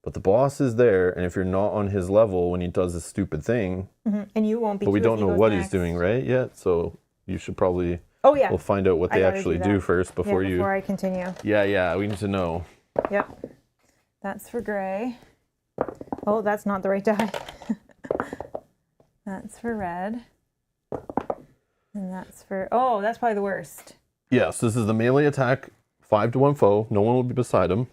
But the boss is there, and if you're not on his level when he does this stupid thing...
And you won't be.
But we don't know what he's doing, right, yet? So you should probably...
Oh, yeah.
We'll find out what they actually do first before you...
Before I continue.
Yeah, we need to know.
Yep. That's for gray. Oh, that's not the right die. That's for red. And that's for... Oh, that's probably the worst.
Yes, this is the melee attack, 5-1 foe. No one will be beside him.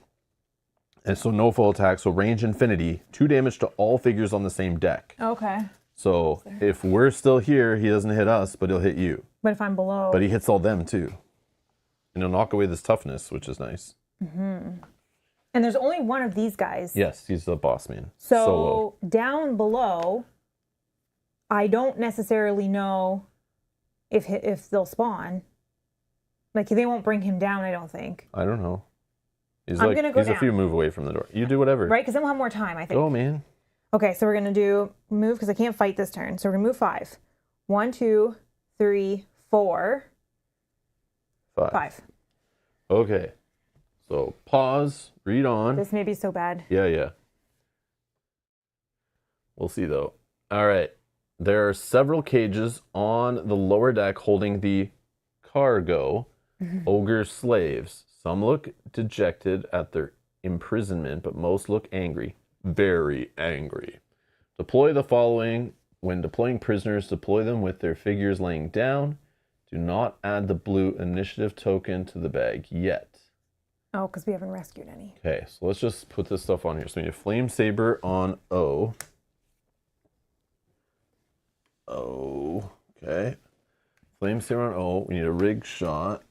And so no foe attack, so range infinity. 2 damage to all figures on the same deck.
Okay.
So if we're still here, he doesn't hit us, but he'll hit you.
But if I'm below...
But he hits all them too. And he'll knock away this toughness, which is nice.
And there's only one of these guys.
Yes, he's the boss man.
So
Solo.
Down below, I don't necessarily know if they'll spawn. Like, they won't bring him down, I don't think.
I don't know. He's
I'm gonna go
he's
down.
A few move away from the door. You do whatever.
Right, because then we'll have more time, I think.
Oh, man.
Okay, so we're going to do move because I can't fight this turn. So we're going to move 5. 1, 2, 3, 4. 5.
Okay. So pause, read on.
This may be so bad.
Yeah. We'll see, though. All right. There are several cages on the lower deck holding the cargo, ogre slaves. Some look dejected at their imprisonment, but most look angry. Very angry. Deploy the following. When deploying prisoners, deploy them with their figures laying down. Do not add the blue initiative token to the bag yet.
Oh, because we haven't rescued any.
Okay, so let's just put this stuff on here. So we need a flame saber on O. Okay. Flame saber on O. We need a rig shot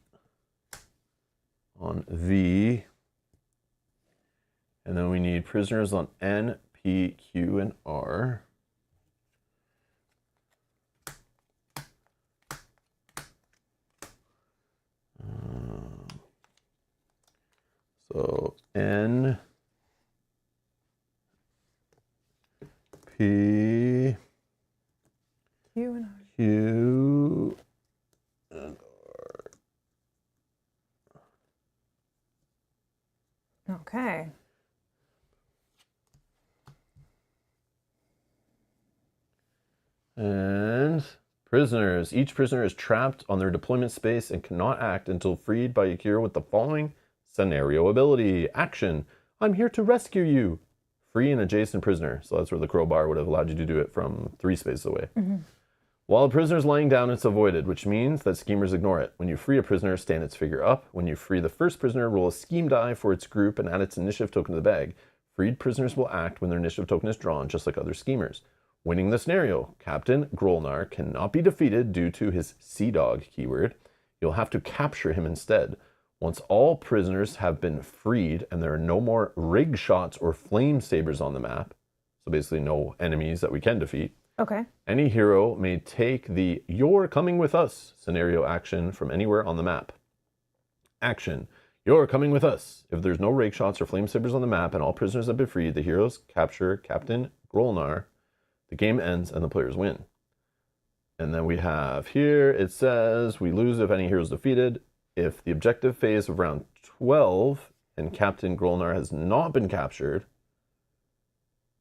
on V. And then we need prisoners on N, P, Q, and R. So N, P,
Q and R.
Q, and R.
Okay.
And prisoners. Each prisoner is trapped on their deployment space and cannot act until freed by a hero with the following scenario ability. Action. I'm here to rescue you. Free an adjacent prisoner. So that's where the crowbar would have allowed you to do it from 3 spaces away. While a prisoner is lying down, it's avoided, which means that schemers ignore it. When you free a prisoner, stand its figure up. When you free the first prisoner, roll a scheme die for its group and add its initiative token to the bag. Freed prisoners will act when their initiative token is drawn, just like other schemers. Winning the scenario. Captain Grolnar cannot be defeated due to his Sea Dog keyword. You'll have to capture him instead. Once all prisoners have been freed and there are no more rig shots or flame sabers on the map, so basically no enemies that we can defeat,
Okay.
any hero may take the "You're coming with us" scenario action from anywhere on the map. Action. You're coming with us. If there's no rig shots or flame sabers on the map and all prisoners have been freed, the heroes capture Captain Grolnar The game ends and the players win. And then we have here, it says, we lose if any hero is defeated. If the objective phase of round 12 and Captain Grolnar has not been captured,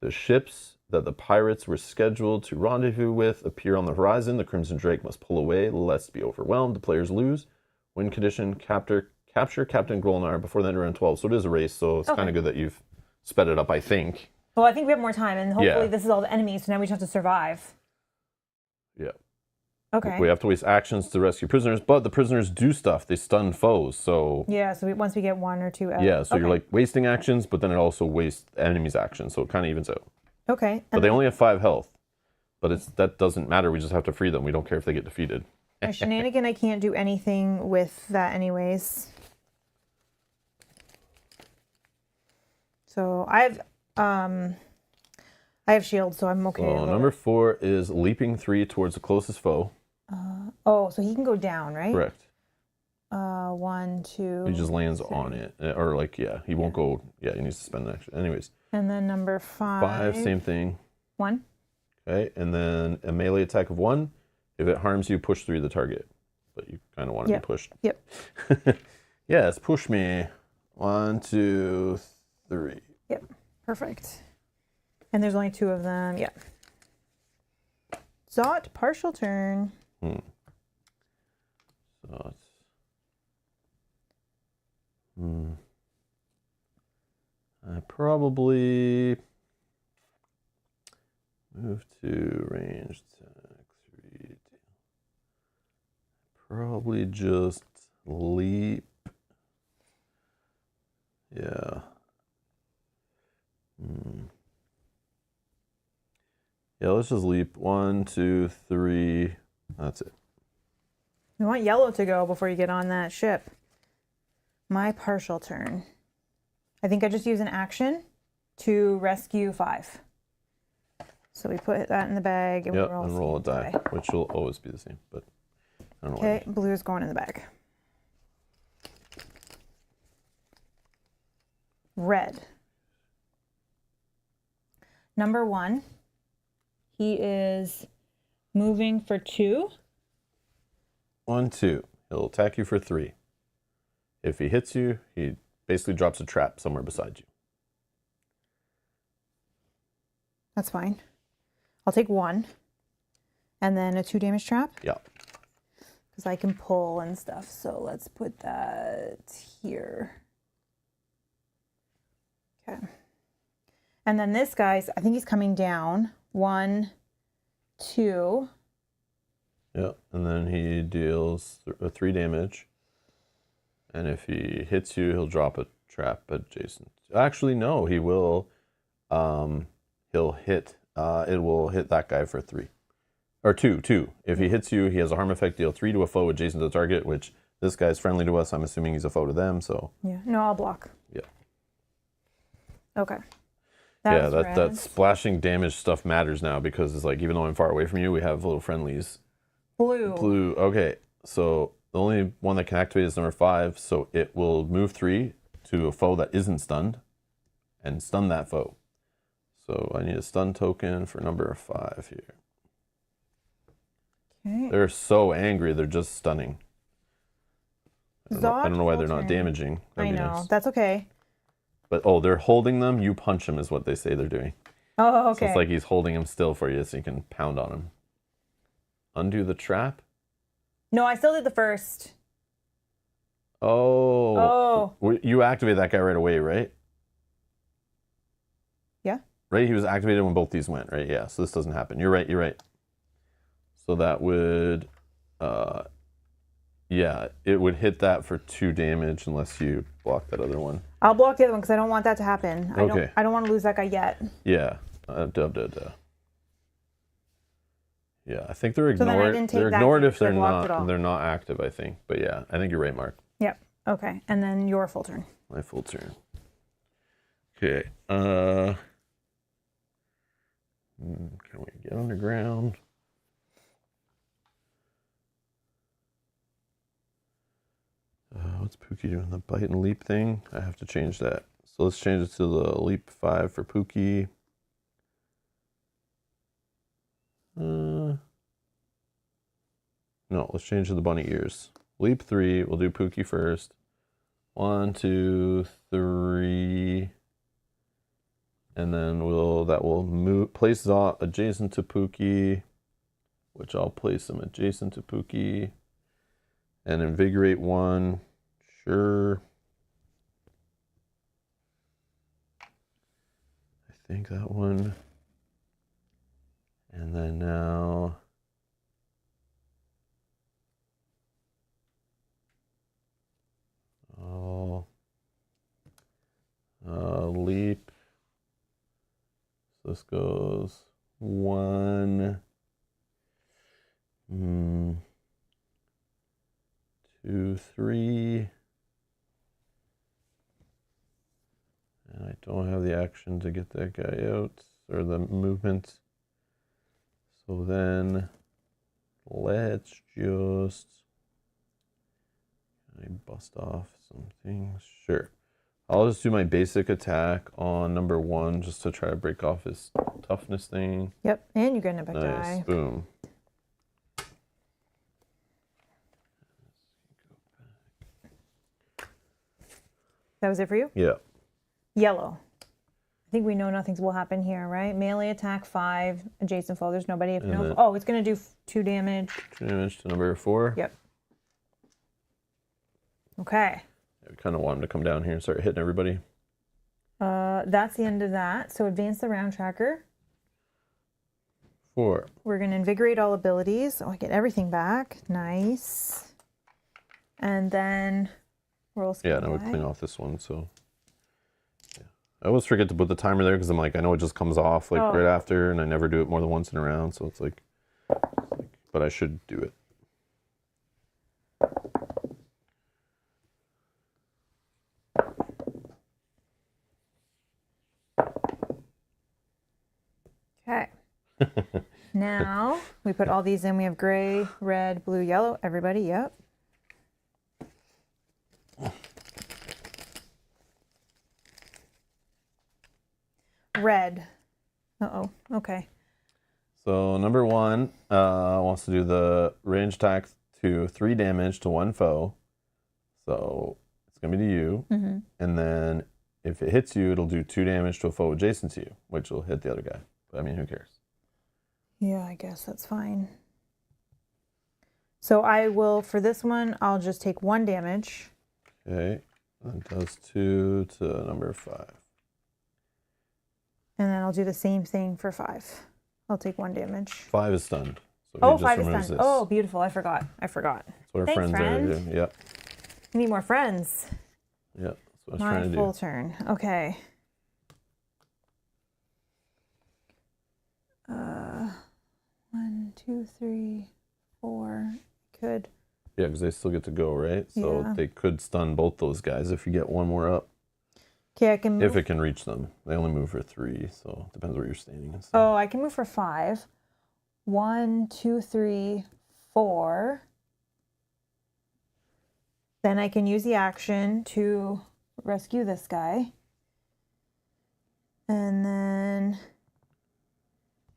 the ships that the pirates were scheduled to rendezvous with appear on the horizon. The Crimson Drake must pull away lest be overwhelmed. The players lose. Win condition, capture Captain Grolnar before the end of round 12. So it is a race, so it's kind of good that you've sped it up, I think.
Well, I think we have more time, and hopefully this is all the enemies, so now we just have to survive.
Yeah.
Okay.
We have to waste actions to rescue prisoners, but the prisoners do stuff. They stun foes, so...
Yeah, so once we get 1 or 2 out.
Yeah, so you're like wasting actions, but then it also wastes enemies' actions, so it kind of evens out.
Okay.
But they only have 5 health. But that doesn't matter, we just have to free them. We don't care if they get defeated.
Shenanigan, I can't do anything with that anyways. So I have shield, so I'm okay.
So number 4 is leaping 3 towards the closest foe.
Oh, so he can go down, right?
Correct.
1, 2.
He just lands on it, or like he won't go. Yeah, he needs to spend an extra. Anyways.
And then number 5.
5, same thing.
1.
Okay, and then a melee attack of 1. If it harms you, push 3 the target. But you kind of want to be pushed.
Yep.
Yes, push me. 1, 2, 3.
Yep. Perfect. And there's only 2 of them. Yeah. Zot, partial turn.
So it's... I probably move to range attack 3. Probably just leap. Yeah. Yeah, let's just leap. 1, 2, 3. That's it.
We want yellow to go before you get on that ship. My partial turn. I think I just use an action to rescue 5. So we put that in the bag and,
roll a die, which will always be the same. But I don't know.
Okay, blue is going in the bag. Red. Number 1. He is moving for 2.
1, 2. He'll attack you for 3. If he hits you, he basically drops a trap somewhere beside you.
That's fine. I'll take 1. And then a 2 damage trap?
Yeah.
Because I can pull and stuff. So let's put that here. Okay. And then this guy's, I think he's coming down. 1, 2.
Yeah, and then he deals 3 damage. And if he hits you, he'll drop a trap adjacent. Actually, no, he will. He'll hit. It will hit that guy for 3, or 2. 2. If he hits you, he has a harm effect. Deal 3 to a foe adjacent to the target. Which this guy's friendly to us. I'm assuming he's a foe to them. So
yeah, no, I'll block.
Yeah.
Okay.
That splashing damage stuff matters now because it's like even though I'm far away from you, we have little friendlies.
Blue.
Blue. Okay, so the only one that can activate is number 5, so it will move 3 to a foe that isn't stunned and stun that foe. So I need a stun token for number 5 here.
Okay.
They're so angry, they're just stunning. I don't know why they're not damaging.
I know, nice. That's okay.
But, they're holding them, you punch them is what they say they're doing.
Oh, okay.
So it's like he's holding him still for you so you can pound on him. Undo the trap?
No, I still did the first.
Oh. You activate that guy right away, right?
Yeah.
Right? He was activated when both these went, right? Yeah, so this doesn't happen. You're right. So that would... yeah, it would hit that for 2 damage unless you block that other one.
I'll block the other one because I don't want that to happen.
Okay.
I don't want to lose that guy yet.
Yeah. Yeah, I think they're ignored. They're ignored if they're not active, I think. But yeah, I think you're right, Mark.
Yep. Okay. And then your full turn.
My full turn. Okay. Can we get underground? What's Pookie doing? The bite and leap thing? I have to change that. So let's change it to the leap 5 for Pookie. No, let's change to the bunny ears. Leap 3. We'll do Pookie first. 1, 2, 3. And then that will move, place Zot adjacent to Pookie, which I'll place him adjacent to Pookie. And invigorate 1. Sure. I think that one. And then now leap. So this goes 1, 2, 3. And I don't have the action to get that guy out, or the movement. So then let's just bust off some things. Sure. I'll just do my basic attack on number 1 just to try to break off his toughness thing.
Yep, and you're getting a big
nice.
Die.
Boom.
That was it for you?
Yeah.
Yellow. I think we know nothing will happen here, right? Melee attack 5, adjacent foe. There's nobody. If no, oh, it's going to do 2 damage.
2 damage to number 4.
Yep. Okay.
I kind of want him to come down here and start hitting everybody.
That's the end of that. So advance the round tracker.
4.
We're going to invigorate all abilities. Oh, I get everything back. Nice. And then roll skill.
Yeah, and I would clean off this one, so... I always forget to put the timer there because I'm like, I know it just comes off like right after, and I never do it more than once in a round, so it's like, but I should do it.
Okay. Now we put all these in. We have gray, red, blue, yellow. Everybody, yep. Red. Uh-oh. Okay.
So number 1 wants to do the range attack to 3 damage to 1 foe. So it's going to be to you.
Mm-hmm.
And then if it hits you, it'll do 2 damage to a foe adjacent to you, which will hit the other guy. But I mean, who cares?
Yeah, I guess that's fine. So I will, for this one, I'll just take 1 damage.
Okay. That does 2 to number 5.
And then I'll do the same thing for 5. I'll take 1 damage.
5 is stunned. So
oh, 5 is stunned. This. Oh, beautiful. I forgot.
That's what our
Thanks,
friends are doing. Yep.
We need more friends.
Yep. That's what I was trying to do.
My full turn. Okay. 1, 2, 3, 4. Could.
Yeah, because they still get to go, right? So
yeah.
They could stun both those guys if you get 1 more up.
Okay, I can move.
If it can reach them. They only move for 3, so it depends where you're standing. And stuff.
Oh, I can move for 5. 1, 2, 3, 4. Then I can use the action to rescue this guy. And then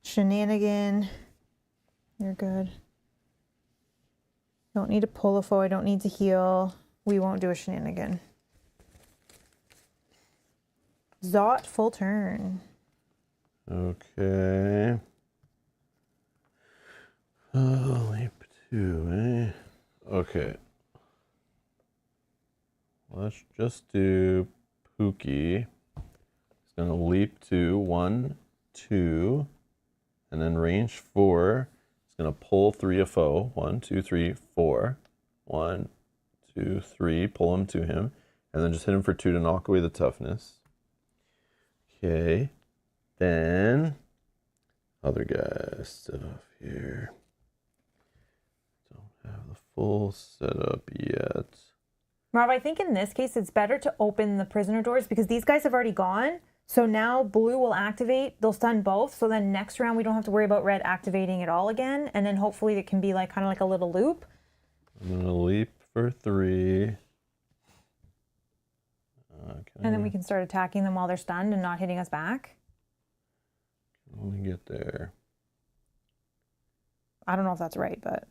shenanigan. You're good. Don't need to pull a foe. I don't need to heal. We won't do a shenanigan. Zot, full turn.
Okay. Oh, leap 2, eh? Okay. Let's just do Pookie. He's going to leap 2, 1, 2, and then range 4. He's going to pull 3 a foe. 1, 2, 3, 4. 1, 2, 3. Pull him to him. And then just hit him for 2 to knock away the toughness. Okay, then other guy stuff here. Don't have the full setup yet.
Rob, I think in this case it's better to open the prisoner doors because these guys have already gone. So now blue will activate. They'll stun both. So then next round we don't have to worry about red activating it all again. And then hopefully it can be like kind of like a little loop.
I'm gonna leap for 3.
Okay. And then we can start attacking them while they're stunned and not hitting us back.
Let me get there.
I don't know if that's right, but.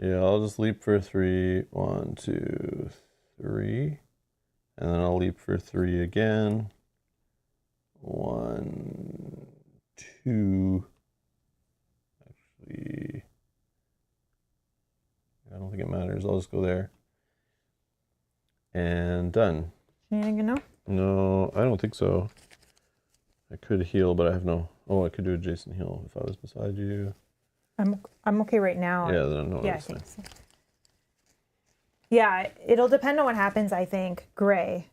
Yeah, I'll just leap for 3. 1, 2, 3. And then I'll leap for 3 again. 1, 2. Actually, I don't think it matters. I'll just go there. And done.
Shenanigan, no?
No, I don't think so. I could heal, but I have no. Oh, I could do adjacent heal if I was beside you.
I'm okay right now.
Yeah, then no.
Yeah, I think so. Yeah, it'll depend on what happens, I think. Gray.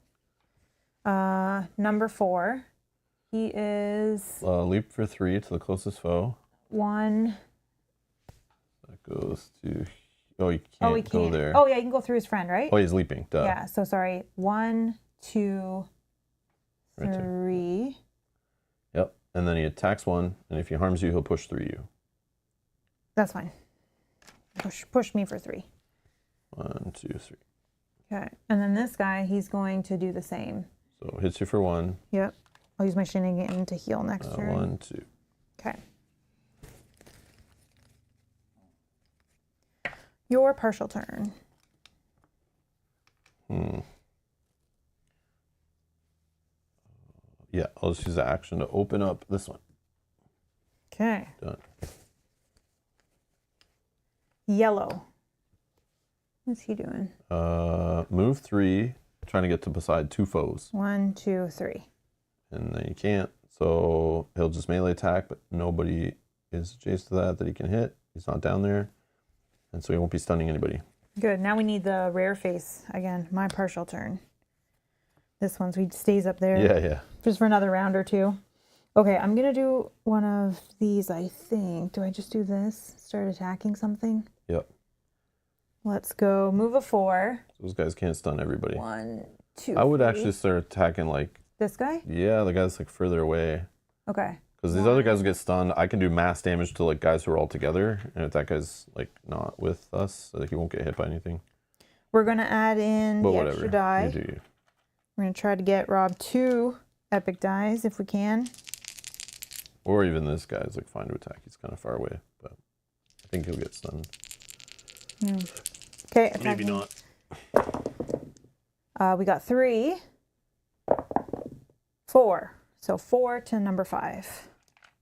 Number 4. He is...
leap for 3 to the closest foe.
1.
That goes to... Oh, he can't go there.
Oh, yeah, he can go through his friend, right?
Oh, he's leaping. Duh.
Yeah, so sorry. 1, 2, 3.
Yep, and then he attacks 1, and if he harms you, he'll push 3 you.
That's fine. Push me for 3.
1, 2, 3.
Okay, and then this guy, he's going to do the same.
So hits you for 1.
Yep. I'll use my shenanigan to heal next turn.
1, 2.
Okay. Your partial turn.
Yeah, I'll just use the action to open up this one.
Okay.
Done.
Yellow. What's he doing?
Move 3, trying to get to beside 2 foes.
1, 2, 3.
And then you can't, so he'll just melee attack, but nobody is adjacent to that he can hit. He's not down there, and so he won't be stunning anybody.
Good. Now we need the rare face again. My partial turn. This one stays up there.
Yeah.
Just for another round or 2. Okay, I'm gonna do one of these. I think. Do I just do this? Start attacking something.
Yep.
Let's go. Move a 4.
Those guys can't stun everybody.
1, 2.
I would
3.
actually start attacking like
This guy.
Yeah, the guys like further away.
Okay.
Because these other guys will get stunned. I can do mass damage to like guys who are all together, and if that guy's like not with us, like he won't get hit by anything.
We're gonna add in the extra die.
You do.
We're gonna try to get Rob 2 epic dies if we can.
Or even this guy's like fine to attack. He's kind of far away, but I think he'll get stunned.
Yeah. Okay.
Maybe not.
We got 3, 4. So 4 to number 5.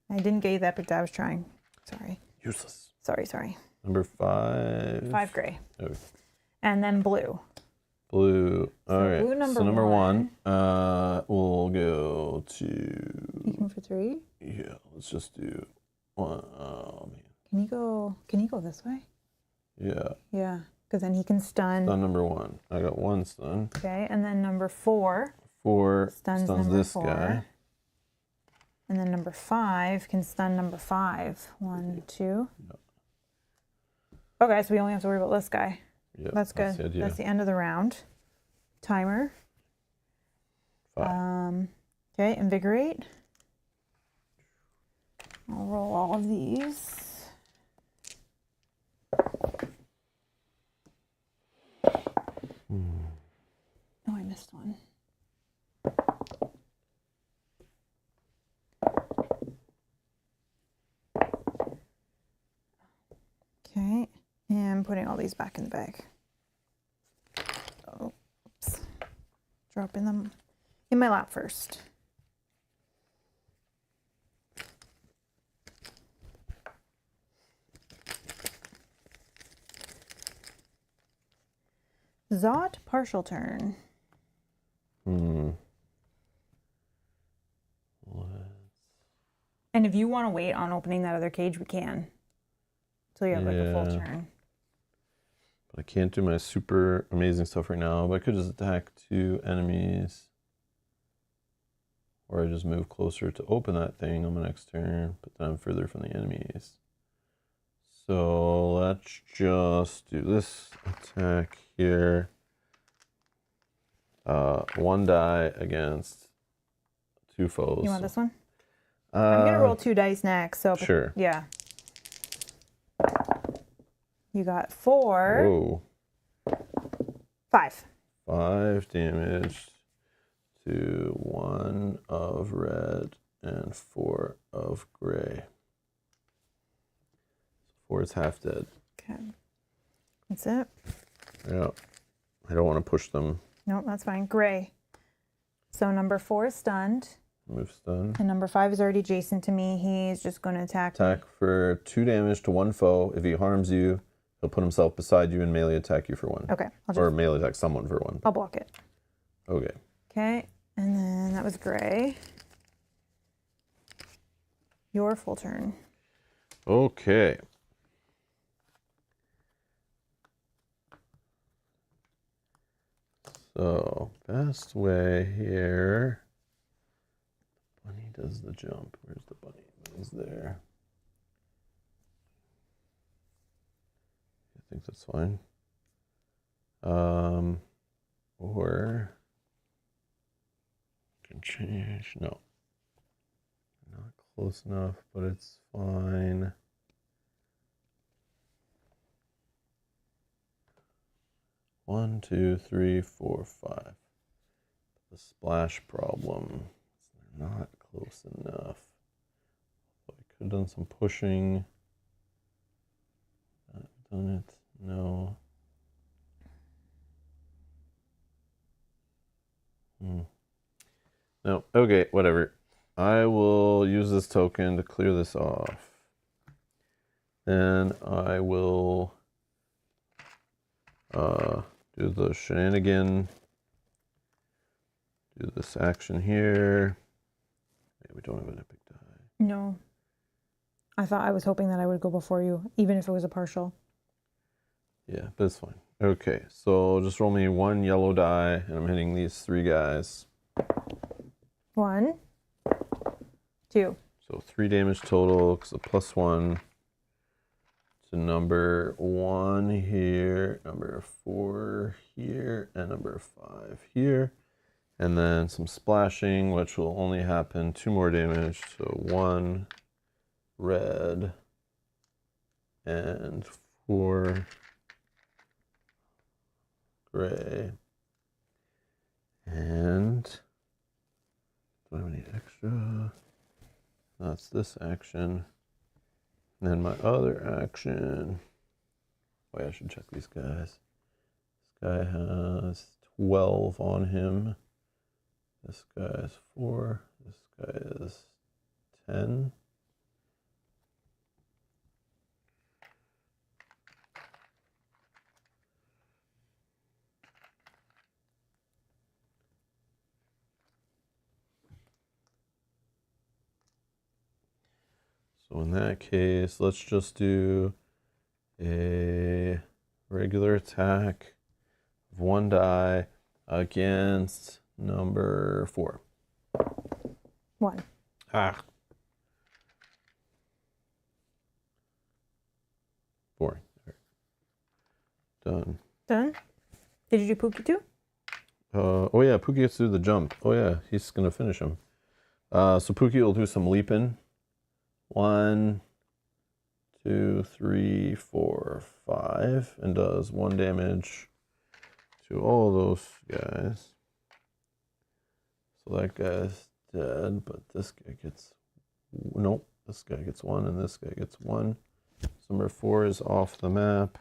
I didn't get you the epic die. I was trying. Sorry.
Useless.
Sorry.
Number 5.
5 gray.
Okay.
And then blue.
Blue. All right.
Blue
so number 1. We'll go to.
You can for 3.
Yeah. Let's just do 1. Oh man.
Can you go this way?
Yeah.
Yeah. Because then he can stun.
Stun number 1. I got 1 stun.
Okay. And then number 4.
4
stuns
this
4.
guy.
And then number 5 can stun number 5. 1, 2.
Yep.
Okay, so we only have to worry about this guy.
Yep,
that's good. That's the end of the round. Timer.
5.
Okay, invigorate. I'll roll all of these. Oh, I missed one. Okay, and I'm putting all these back in the bag. Oh, oops. Dropping them in my lap first. Zot, partial turn. And if you want to wait on opening that other cage, we can. Until you have like a full turn.
But I can't do my super amazing stuff right now. But I could just attack 2 enemies. Or I just move closer to open that thing on my next turn. But then I'm further from the enemies. So let's just do this attack here. 1 die against 2 foes.
You want this one? I'm gonna roll 2 dice next. So
sure.
Yeah. You got 4.
Whoa.
5.
5 damage to 1 of red and 4 of gray. 4 is half dead.
Okay. That's it?
Yeah. I don't want to push them.
No, that's fine. Gray. So number 4 is stunned.
Move stun.
And number 5 is already adjacent to me. He's just going to attack me.
For 2 damage to one foe. If he harms you, he'll put himself beside you and melee attack you for 1.
Okay.
Or melee attack someone for 1.
I'll block it.
Okay.
Okay. And then that was gray. Your full turn.
Okay. So, best way here. Bunny does the jump. Where's the bunny? Bunny's there. I think that's fine. Or can change. No. Not close enough, but it's fine. One, two, three, four, 5. The splash problem. They're not close enough. I could have done some pushing. Done it. No. No. Okay, whatever. I will use this token to clear this off. Then I will do the shenanigan. Do this action here. Yeah, we don't have an epic die.
No. I was hoping that I would go before you, even if it was a partial.
Yeah, but it's fine. Okay, so just roll me 1 yellow die, and I'm hitting these 3 guys.
1, 2.
So 3 damage total, because a +1 to number 1 here, number 4 here, and number 5 here. And then some splashing, which will only happen 2 more damage. So 1 red and 4 gray. And do I need extra? That's this action. And then my other action. Wait, I should check these guys. This guy has 12 on him. This guy is 4. This guy is 10. So in that case, let's just do a regular attack of 1 die against number 4.
1.
Ah. 4. Done.
Done? Did you do Pookie too?
Oh yeah, Pookie gets to do the jump. Oh yeah, he's gonna finish him. So Pookie will do some leaping. 1, 2, 3, 4, 5, and does 1 damage to all those guys. So that guy's dead, but this guy gets, nope, this guy gets 1 and this guy gets 1. So number 4 is off the map.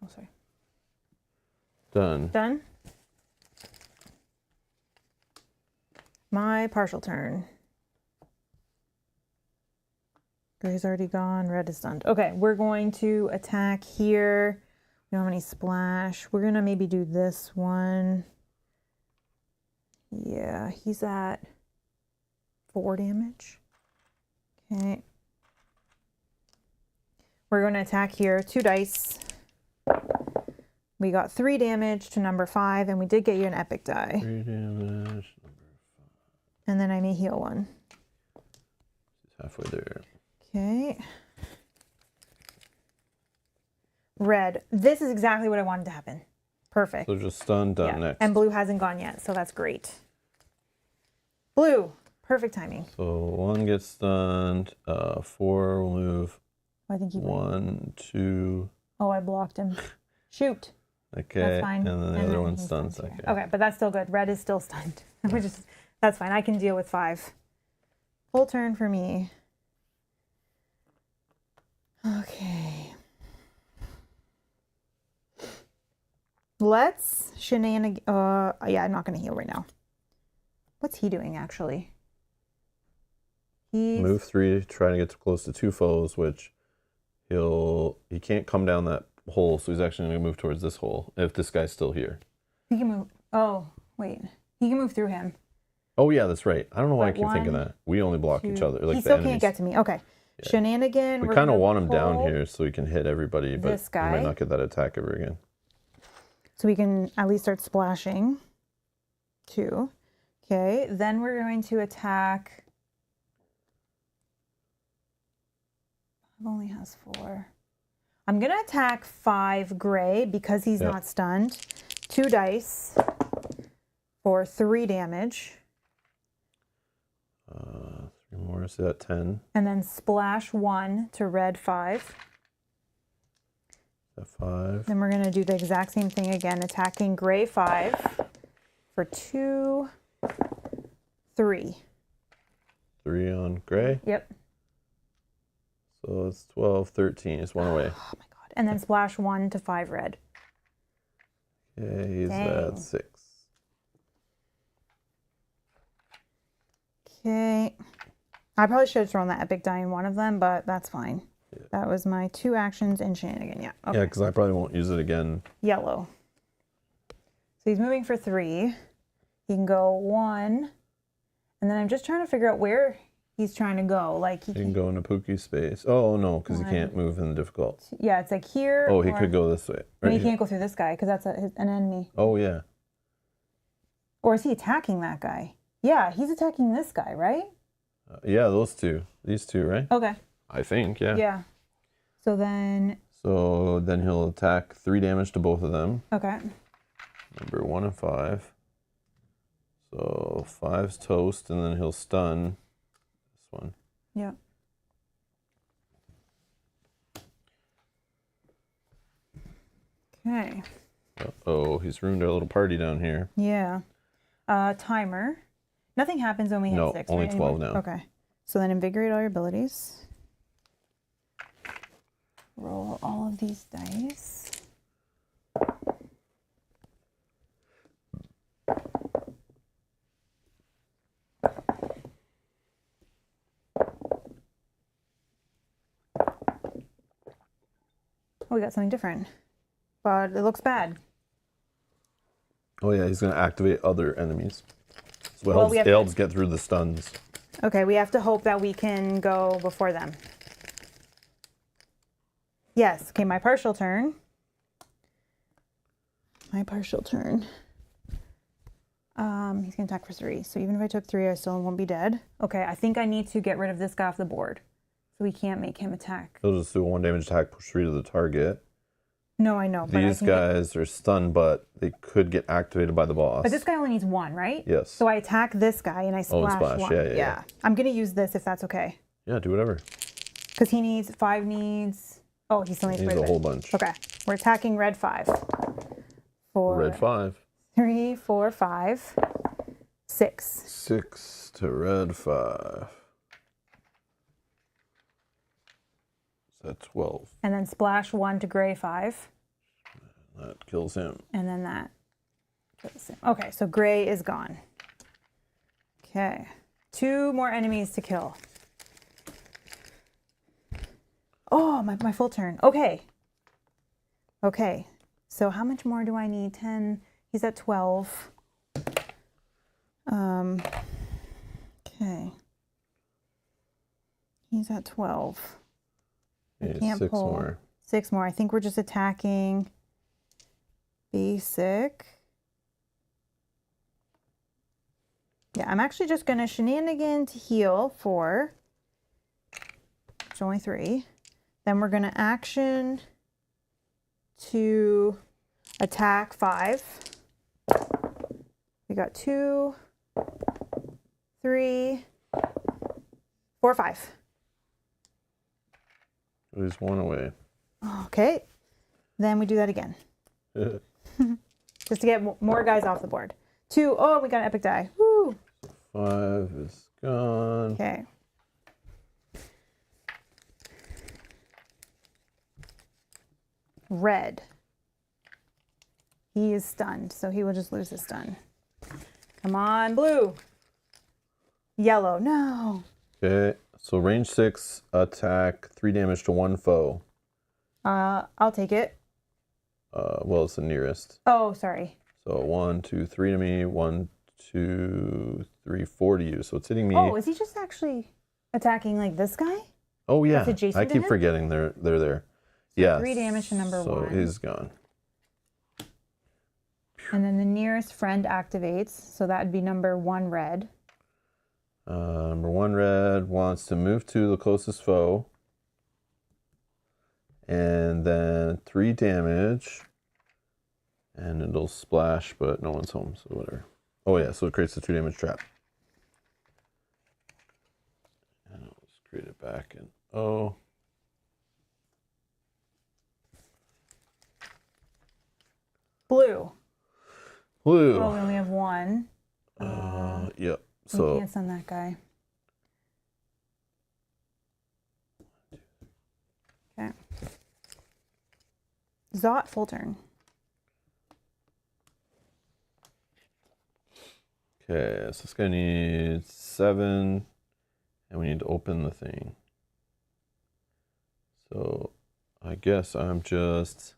Oh, sorry.
Done.
Done? My partial turn. Gray's already gone. Red is stunned. Okay, we're going to attack here. We don't have any splash. We're going to maybe do this one. Yeah, he's at 4 damage. Okay. We're going to attack here. 2 dice. We got 3 damage to number 5, and we did get you an epic die.
3 damage.
And then I may heal 1.
She's halfway there.
Okay. Red. This is exactly what I wanted to happen. Perfect.
So just stun, done next.
And blue hasn't gone yet, so that's great. Blue. Perfect timing.
So 1 gets stunned. 4 will move.
I think he
1, 2.
Oh, I blocked him. Shoot.
Okay.
That's fine.
And then the other one stuns. Okay.
Okay, but that's still good. Red is still stunned. That's fine. I can deal with 5. Full turn for me. Okay. Let's shenanigan. Yeah, I'm not going to heal right now. What's he doing, actually? He's...
Move 3, trying to get close to 2 foes, which he can't come down that hole, so he's actually going to move towards this hole if this guy's still here.
He can move. Oh, wait. He can move through him.
Oh, yeah, that's right. I don't know why I keep thinking that. We only block each other. Like
he still can't get to me. Okay. Yeah. Shenanigan.
We kind of want him down here so he can hit everybody, but
this guy.
we might not get that attack ever again.
So we can at least start splashing. 2. Okay. Then we're going to attack. It only has 4. I'm going to attack 5 gray because he's not stunned. 2 dice for 3 damage.
3 more, so that 10.
And then splash 1 to red 5.
That 5.
Then we're going to do the exact same thing again, attacking gray 5 for 2, 3.
3 on gray?
Yep.
So it's 12, 13. It's 1 away.
Oh my god. And then splash 1 to 5 red.
Okay, he's at 6.
Okay. I probably should have thrown that epic die in one of them, but that's fine. Yeah. That was my 2 actions in shenanigan. Yeah. Okay.
Yeah, because I probably won't use it again.
Yellow. So he's moving for 3. He can go 1. And then I'm just trying to figure out where he's trying to go. Like
he can go into Pookie space. Oh, no, because he can't move in the difficult.
Yeah, it's like here.
Oh, he could go this way.
Right, he can't go through this guy because that's an enemy.
Oh, yeah.
Or is he attacking that guy? Yeah, he's attacking this guy, right?
Yeah, those 2. These 2, right?
Okay.
I think, yeah.
Yeah. So then
he'll attack 3 damage to both of them.
Okay.
Number 1 and 5. So 5's toast, and then he'll stun this one.
Yeah. Okay.
Uh-oh, he's ruined our little party down here.
Yeah. Timer. Nothing happens when we hit 6,
only
right?
12 now.
Okay. So then invigorate all your abilities. Roll all of these dice. Oh, we got something different. But it looks bad.
Oh yeah, he's going to activate other enemies. So it helps get through the stuns.
Okay, we have to hope that we can go before them. Yes, okay, my partial turn. He's going to attack for 3. So even if I took 3, I still won't be dead. Okay, I think I need to get rid of this guy off the board. So we can't make him attack.
He'll just do a 1 damage attack, push 3 to the target.
No, I know. But
these guys are stunned, but they could get activated by the boss.
But this guy only needs 1, right?
Yes.
So I attack this guy and I splash 1. Yeah. I'm going to use this if that's okay.
Yeah, do whatever.
Because he needs 5 needs. Oh, he still needs
a whole bunch.
Okay. We're attacking red 5.
Red 5.
3, 4, 5, 6.
6 to red 5. That's 12.
And then splash 1 to gray 5.
That kills him.
And then that kills him. Okay, so gray is gone. Okay. 2 more enemies to kill. Oh, my full turn. Okay. Okay. So how much more do I need? 10. He's at 12. Okay. He's at 12. I can't
6
pull.
more.
6 more. I think we're just attacking basic. Yeah, I'm actually just going to shenanigan to heal 4. It's only 3. Then we're going to action to attack 5. We got 2, 3, 4, 5.
There's 1 away.
Okay. Then we do that again. Just to get more guys off the board. 2. Oh, we got an epic die. Woo!
5 is gone.
Okay. red. He is stunned, so he will just lose his stun. Come on, blue. Yellow, no.
Okay, so range 6, attack, 3 damage to 1 foe.
I'll take it.
Well, it's the nearest.
Oh, sorry.
So 1, 2, 3 to me, 1, 2, 3, 4 to you. So it's hitting me.
Oh, is he just actually attacking like this guy?
Oh yeah,
adjacent
I
to
keep
him?
forgetting they're there. Yeah.
3 damage to number 1.
So he's gone.
And then the nearest friend activates, so that would be number 1 red.
Number 1 red wants to move to the closest foe. And then 3 damage. And it'll splash, but no one's home, so whatever. Oh yeah, so it creates a 2 damage trap. And I'll just create it back in O.
Blue.
Blue.
Oh, we only have 1.
Yep.
We
So
can't send that guy. Okay. Zot, full turn.
okay, so this guy needs 7, and we need to open the thing. So I guess I'm just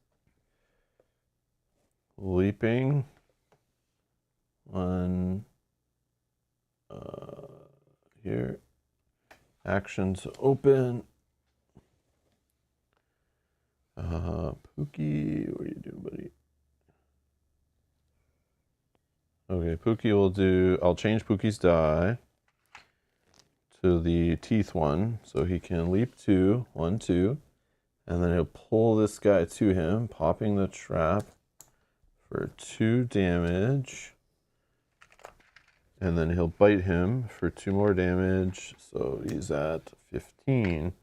leaping on here. Actions open. Pookie, what are you doing, buddy? Okay, Pookie will do, I'll change Pookie's die to the teeth one, so he can leap 2, 1, 2, and then he'll pull this guy to him, popping the trap for 2 damage, and then he'll bite him for 2 more damage, so he's at 15,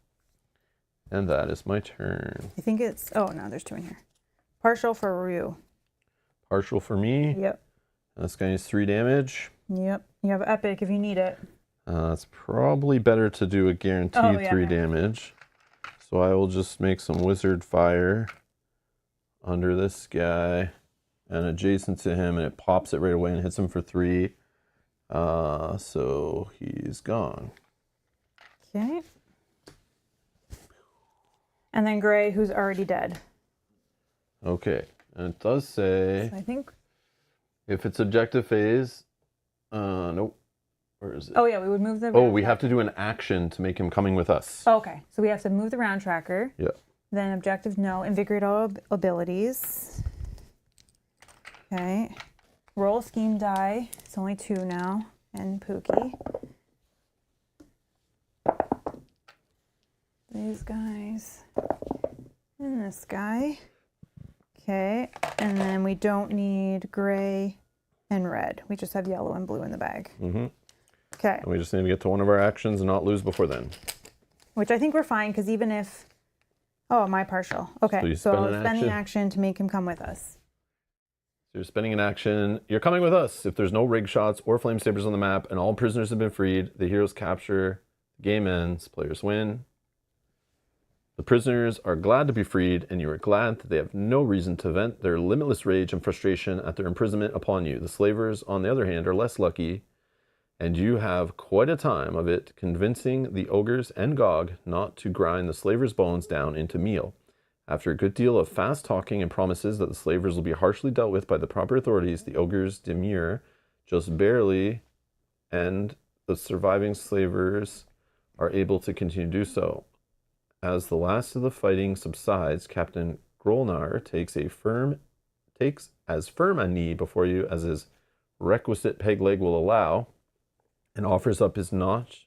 and that is my turn.
I think it's, oh no, there's 2 in here. Partial for Ryu.
Partial for me.
Yep.
This guy needs 3 damage.
Yep. You have epic if you need it.
It's probably better to do a guaranteed 3 damage. So I will just make some wizard fire under this guy and adjacent to him, and it pops it right away and hits him for 3. So he's gone.
Okay. And then Gray, who's already dead.
Okay. And it does say,
So I think,
if it's objective phase, nope. Where is it?
oh yeah, we would move the
Oh, we have to do an action to make him coming with us.
Oh, okay. So we have to move the round tracker.
Yeah.
Then objective, no. Invigorate all abilities. Okay. Roll scheme die. It's only 2 now. And Pookie. These guys. And this guy. Okay. And then we don't need gray and red. We just have yellow and blue in the bag.
Mm-hmm.
Okay.
And we just need to get to one of our actions and not lose before then.
Which I think we're fine, because even if... Oh, my partial. Okay, so I'll spend the action to make him come with us.
So you're spending an action. You're coming with us. If there's no rig shots or flame sabers on the map and all prisoners have been freed, the heroes capture, the game ends, players win. The prisoners are glad to be freed, and you are glad that they have no reason to vent their limitless rage and frustration at their imprisonment upon you. The slavers, on the other hand, are less lucky, and you have quite a time of it convincing the ogres and Gog not to grind the slavers' bones down into meal. After a good deal of fast talking and promises that the slavers will be harshly dealt with by the proper authorities, the ogres demur just barely, and the surviving slavers are able to continue to do so. As the last of the fighting subsides, Captain Grolnar takes as firm a knee before you as his requisite peg leg will allow, and offers up his notched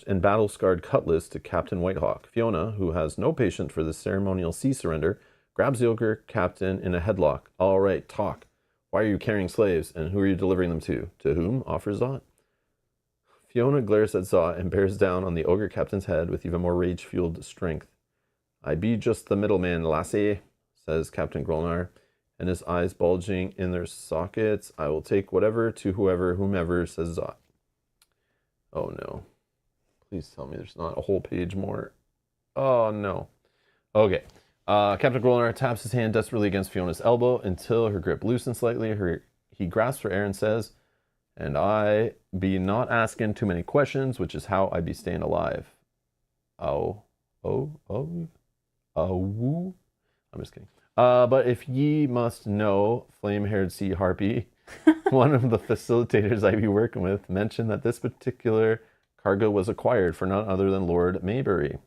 and battle-scarred cutlass to Captain Whitehawk. Fiona, who has no patience for this ceremonial sea surrender, grabs the ogre captain in a headlock. All right, talk. Why are you carrying slaves, and who are you delivering them to? To whom? Offers Zot. Fiona glares at Zot and bears down on the ogre captain's head with even more rage-fueled strength. I be just the middleman, lassie, says Captain Grolnar, and his eyes bulging in their sockets. I will take whatever to whomever, says Zot. Oh no. Please tell me there's not a whole page more. Oh no. Okay. Captain Grolnar taps his hand desperately against Fiona's elbow until her grip loosens slightly. He grasps for air and says, "And I be not asking too many questions, which is how I be staying alive." Oh, woo. I'm just kidding. But if ye must know, flame-haired sea harpy, one of the facilitators I be working with, mentioned that this particular cargo was acquired for none other than Lord Maybury.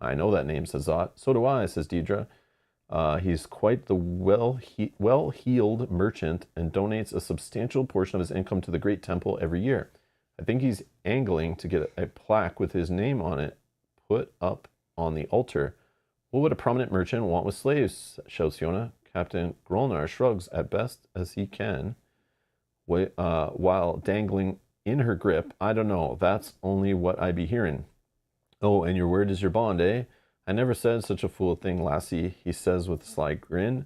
"I know that name," says Zot. "So do I," says Deidre. He's quite the well-heeled merchant and donates a substantial portion of his income to the Great Temple every year. I think he's angling to get a plaque with his name on it put up on the altar. What would a prominent merchant want with slaves? Shouts Fiona. Captain Grolnar shrugs at best as he can, while dangling in her grip. "I don't know. That's only what I be hearing." "Oh, and your word is your bond, eh? I never said such a fool thing, lassie," he says with a sly grin.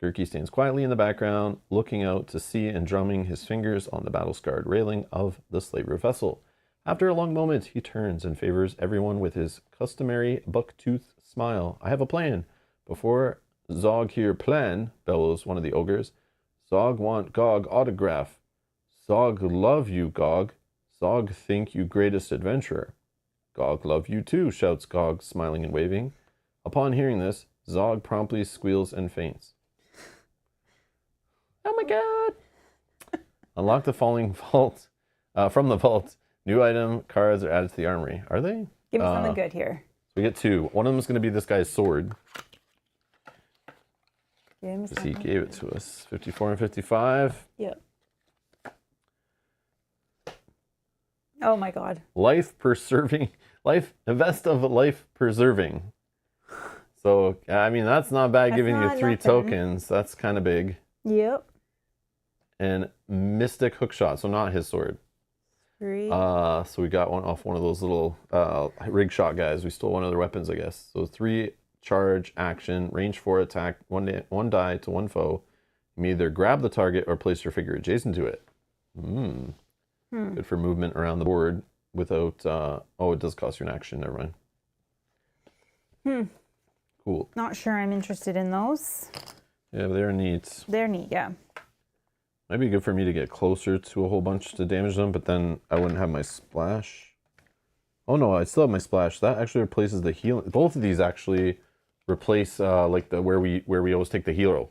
Gerke stands quietly in the background, looking out to sea and drumming his fingers on the battle-scarred railing of the slaver vessel. After a long moment, he turns and favors everyone with his customary buck-tooth smile. "I have a plan. Before Zog here plan," bellows one of the ogres. "Zog want Gog autograph. Zog love you, Gog. Zog think you greatest adventurer." "Gog love you too," shouts Gog, smiling and waving. Upon hearing this, Zog promptly squeals and faints. Oh my god! Unlock the falling vault. From the vault, new item cards are added to the armory. Are they?
Give me something good here.
So we get 2. One of them is going to be this guy's sword. Because he gave it to us. 54 and 55.
Yep. Oh my god. Invest of life preserving. So, I mean, that's not bad, giving you 3 tokens. That's kind of big. Yep.
And Mystic Hookshot, so not his sword.
3.
So we got one off one of those little rig shot guys. We stole one of their weapons, I guess. So 3 charge, action, range 4 attack, 1 die to 1 foe. You may either grab the target or place your figure adjacent to it. Good for movement around the board without... it does cost you an action. Never mind. Cool.
Not sure I'm interested in those.
Yeah, but they're neat.
They're neat, yeah.
Might be good for me to get closer to a whole bunch to damage them, but then I wouldn't have my splash. Oh no, I still have my splash. That actually replaces the healing. Both of these actually replace like the where we always take the hero.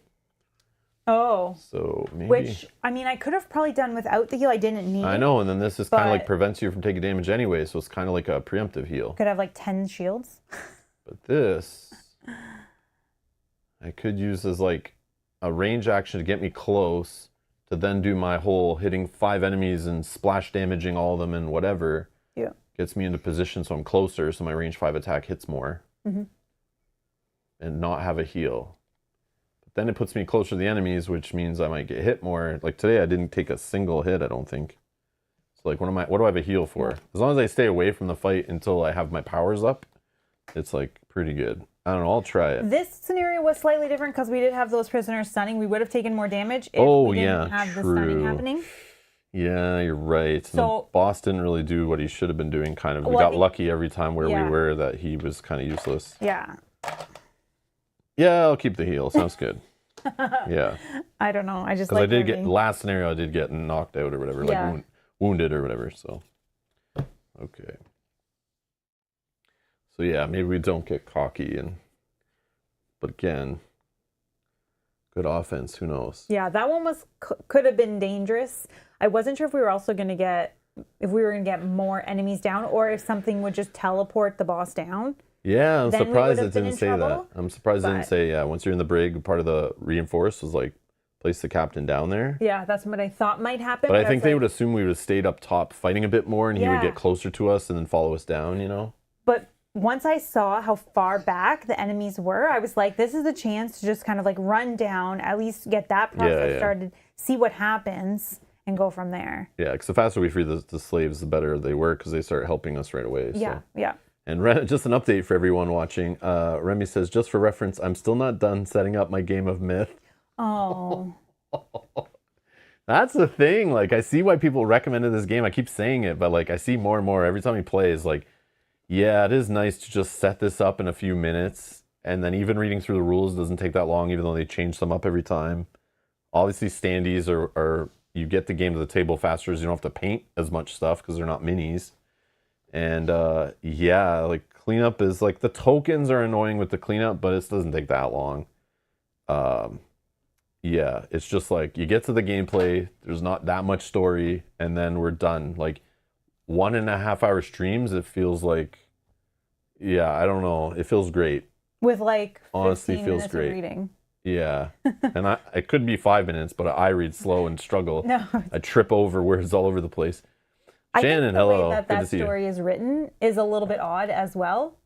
Oh.
So maybe.
Which, I mean, I could have probably done without the heal. I didn't need.
I know, and then this is kind of like prevents you from taking damage anyway, so it's kind of like a preemptive heal.
Could have like 10 shields.
But this, I could use as like a range action to get me close, to then do my whole hitting 5 enemies and splash damaging all of them and whatever.
Yeah.
Gets me into position so I'm closer, so my range 5 attack hits more. And not have a heal. Then it puts me closer to the enemies, which means I might get hit more. Like today, I didn't take a single hit, I don't think. So like, what do I have a heal for? As long as I stay away from the fight until I have my powers up, it's like pretty good. I don't know, I'll try it.
This scenario was slightly different because we did have those prisoners stunning. We would have taken more damage if we didn't have the stunning happening.
Yeah, you're right. So, the boss didn't really do what he should have been doing, kind of. We got lucky every time where we were that he was kind of useless.
Yeah.
Yeah, I'll keep the heal. Sounds good. Yeah.
I don't know. I just
like I did get last scenario. I did get knocked out or whatever, like wounded or whatever. So, okay. So yeah, maybe we don't get cocky but again, good offense. Who knows? Yeah,
that one could have been dangerous. I wasn't sure if we were also going to get more enemies down, or if something would just teleport the boss down.
Yeah, I'm surprised it didn't say that. I'm surprised it didn't say, once you're in the brig, part of the reinforce was like, place the captain down there.
Yeah, that's what I thought might happen.
But I think they would assume we would have stayed up top fighting a bit more, and he would get closer to us and then follow us down, you know?
But once I saw how far back the enemies were, I was like, this is a chance to just kind of like run down, at least get that process started, see what happens, and go from there. Yeah,
because the faster we free the slaves, the better they work, because they start helping us right away.
Yeah, yeah.
And just an update for everyone watching. Remy says, just for reference, I'm still not done setting up my game of Myth.
Oh.
That's the thing. Like, I see why people recommended this game. I keep saying it, but like, I see more and more every time he plays. Like, yeah, it is nice to just set this up in a few minutes And then even reading through the rules doesn't take that long, even though they change them up every time. Obviously, standees are you get the game to the table faster, as you don't have to paint as much stuff because they're not minis. And yeah, like cleanup is like the tokens are annoying with the cleanup, but it doesn't take that long. Yeah, it's just like you get to the gameplay, there's not that much story, and then we're done. Like 1.5 hour streams, it feels like, yeah, I don't know, it feels great.
With like
honestly
15
feels
minutes
great.
of reading.
Yeah, and it could be 5 minutes, but I read slow and struggle.
No,
I trip over words all over the place. Shannon,
I think the
hello.
way that story is written is a little bit odd as well.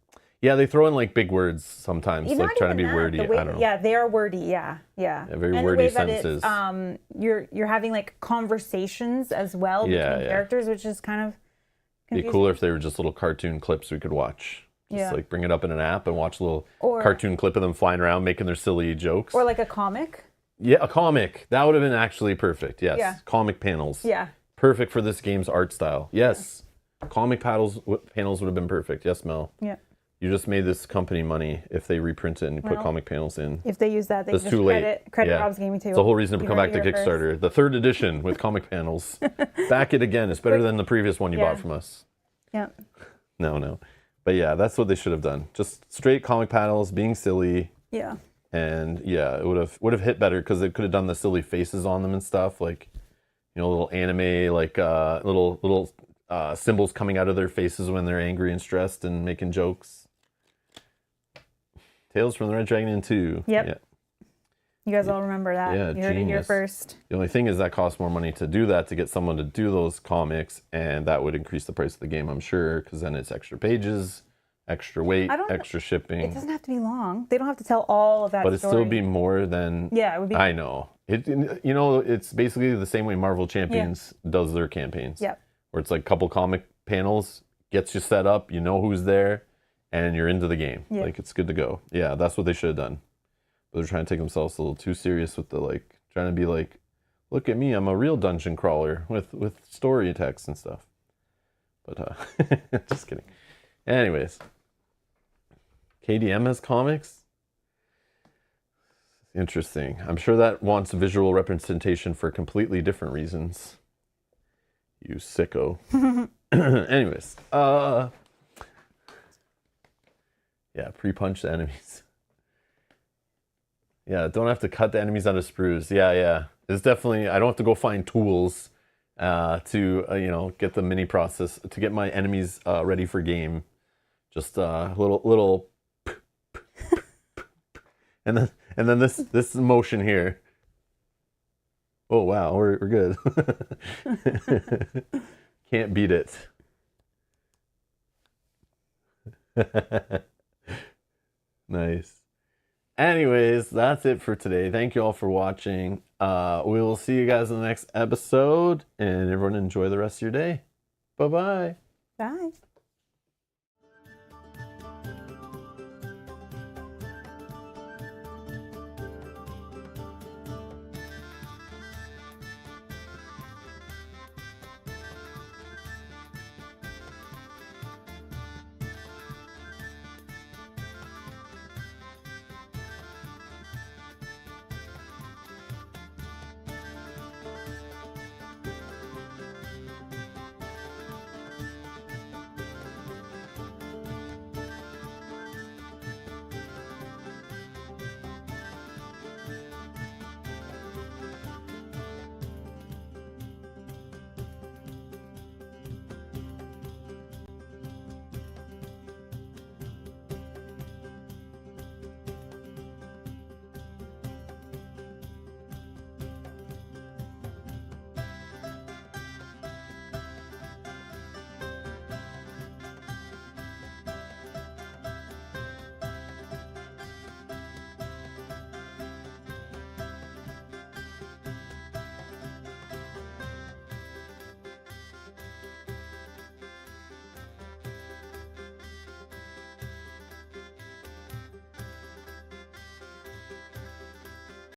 Yeah, they throw in like big words sometimes,
Not
like trying to be
that.
wordy.
I don't know. Yeah, they are wordy. Yeah.
Very
and
wordy
the way
sentences.
That you're having like conversations as well between characters, which is kind of confusing.
It'd be cooler if they were just little cartoon clips we could watch. Just like bring it up in an app and watch a little cartoon clip of them flying around making their silly jokes.
Or like a comic.
Yeah, a comic. That would have been actually perfect. Yes. Yeah. Comic panels.
Yeah.
Perfect for this game's art style. Yes. Yeah. Comic panels would have been perfect. Yes, Mel.
Yeah.
You just made this company money if they reprint it and put comic panels in.
If they use that, they just
too late.
Credit Rob's Gaming Table.
It's the whole reason to come back to Kickstarter. First. The 3rd edition with comic panels. Back it again. It's better than the previous one you bought from us.
Yeah.
No. But yeah, that's what they should have done. Just straight comic panels, being silly.
Yeah.
And yeah, it would have hit better because they could have done the silly faces on them and stuff, like, you know, little anime, like little symbols coming out of their faces when they're angry and stressed and making jokes. Tales from the Red Dragon Inn 2.
Yep.
Yeah.
You guys all remember that.
Yeah,
you heard it here first.
The only thing is that costs more money to do that, to get someone to do those comics, and that would increase the price of the game, I'm sure, because then it's extra pages, extra weight, extra shipping.
It doesn't have to be long. They don't have to tell all of that
But it'd still be more than...
Yeah, it would be...
I know. You know, it's basically the same way Marvel Champions does their campaigns.
Yeah.
Where it's like a couple comic panels, gets you set up, you know who's there, and you're into the game. Yeah. Like, it's good to go. Yeah, that's what they should have done. But they're trying to take themselves a little too serious with the, like, trying to be like, look at me, I'm a real dungeon crawler with story text and stuff. But, just kidding. Anyways. KDM has comics? Interesting. I'm sure that wants visual representation for completely different reasons. You sicko. Anyways. Yeah, pre-punch the enemies. Yeah, don't have to cut the enemies out of sprues. Yeah. It's definitely, I don't have to go find tools to, you know, get the mini process, to get my enemies ready for game. Just little and then this motion here. Oh wow, we're good. Can't beat it. Nice. Anyways, that's it for today. Thank you all for watching. We will see you guys in the next episode, and everyone enjoy the rest of your day. Bye-bye.
Bye.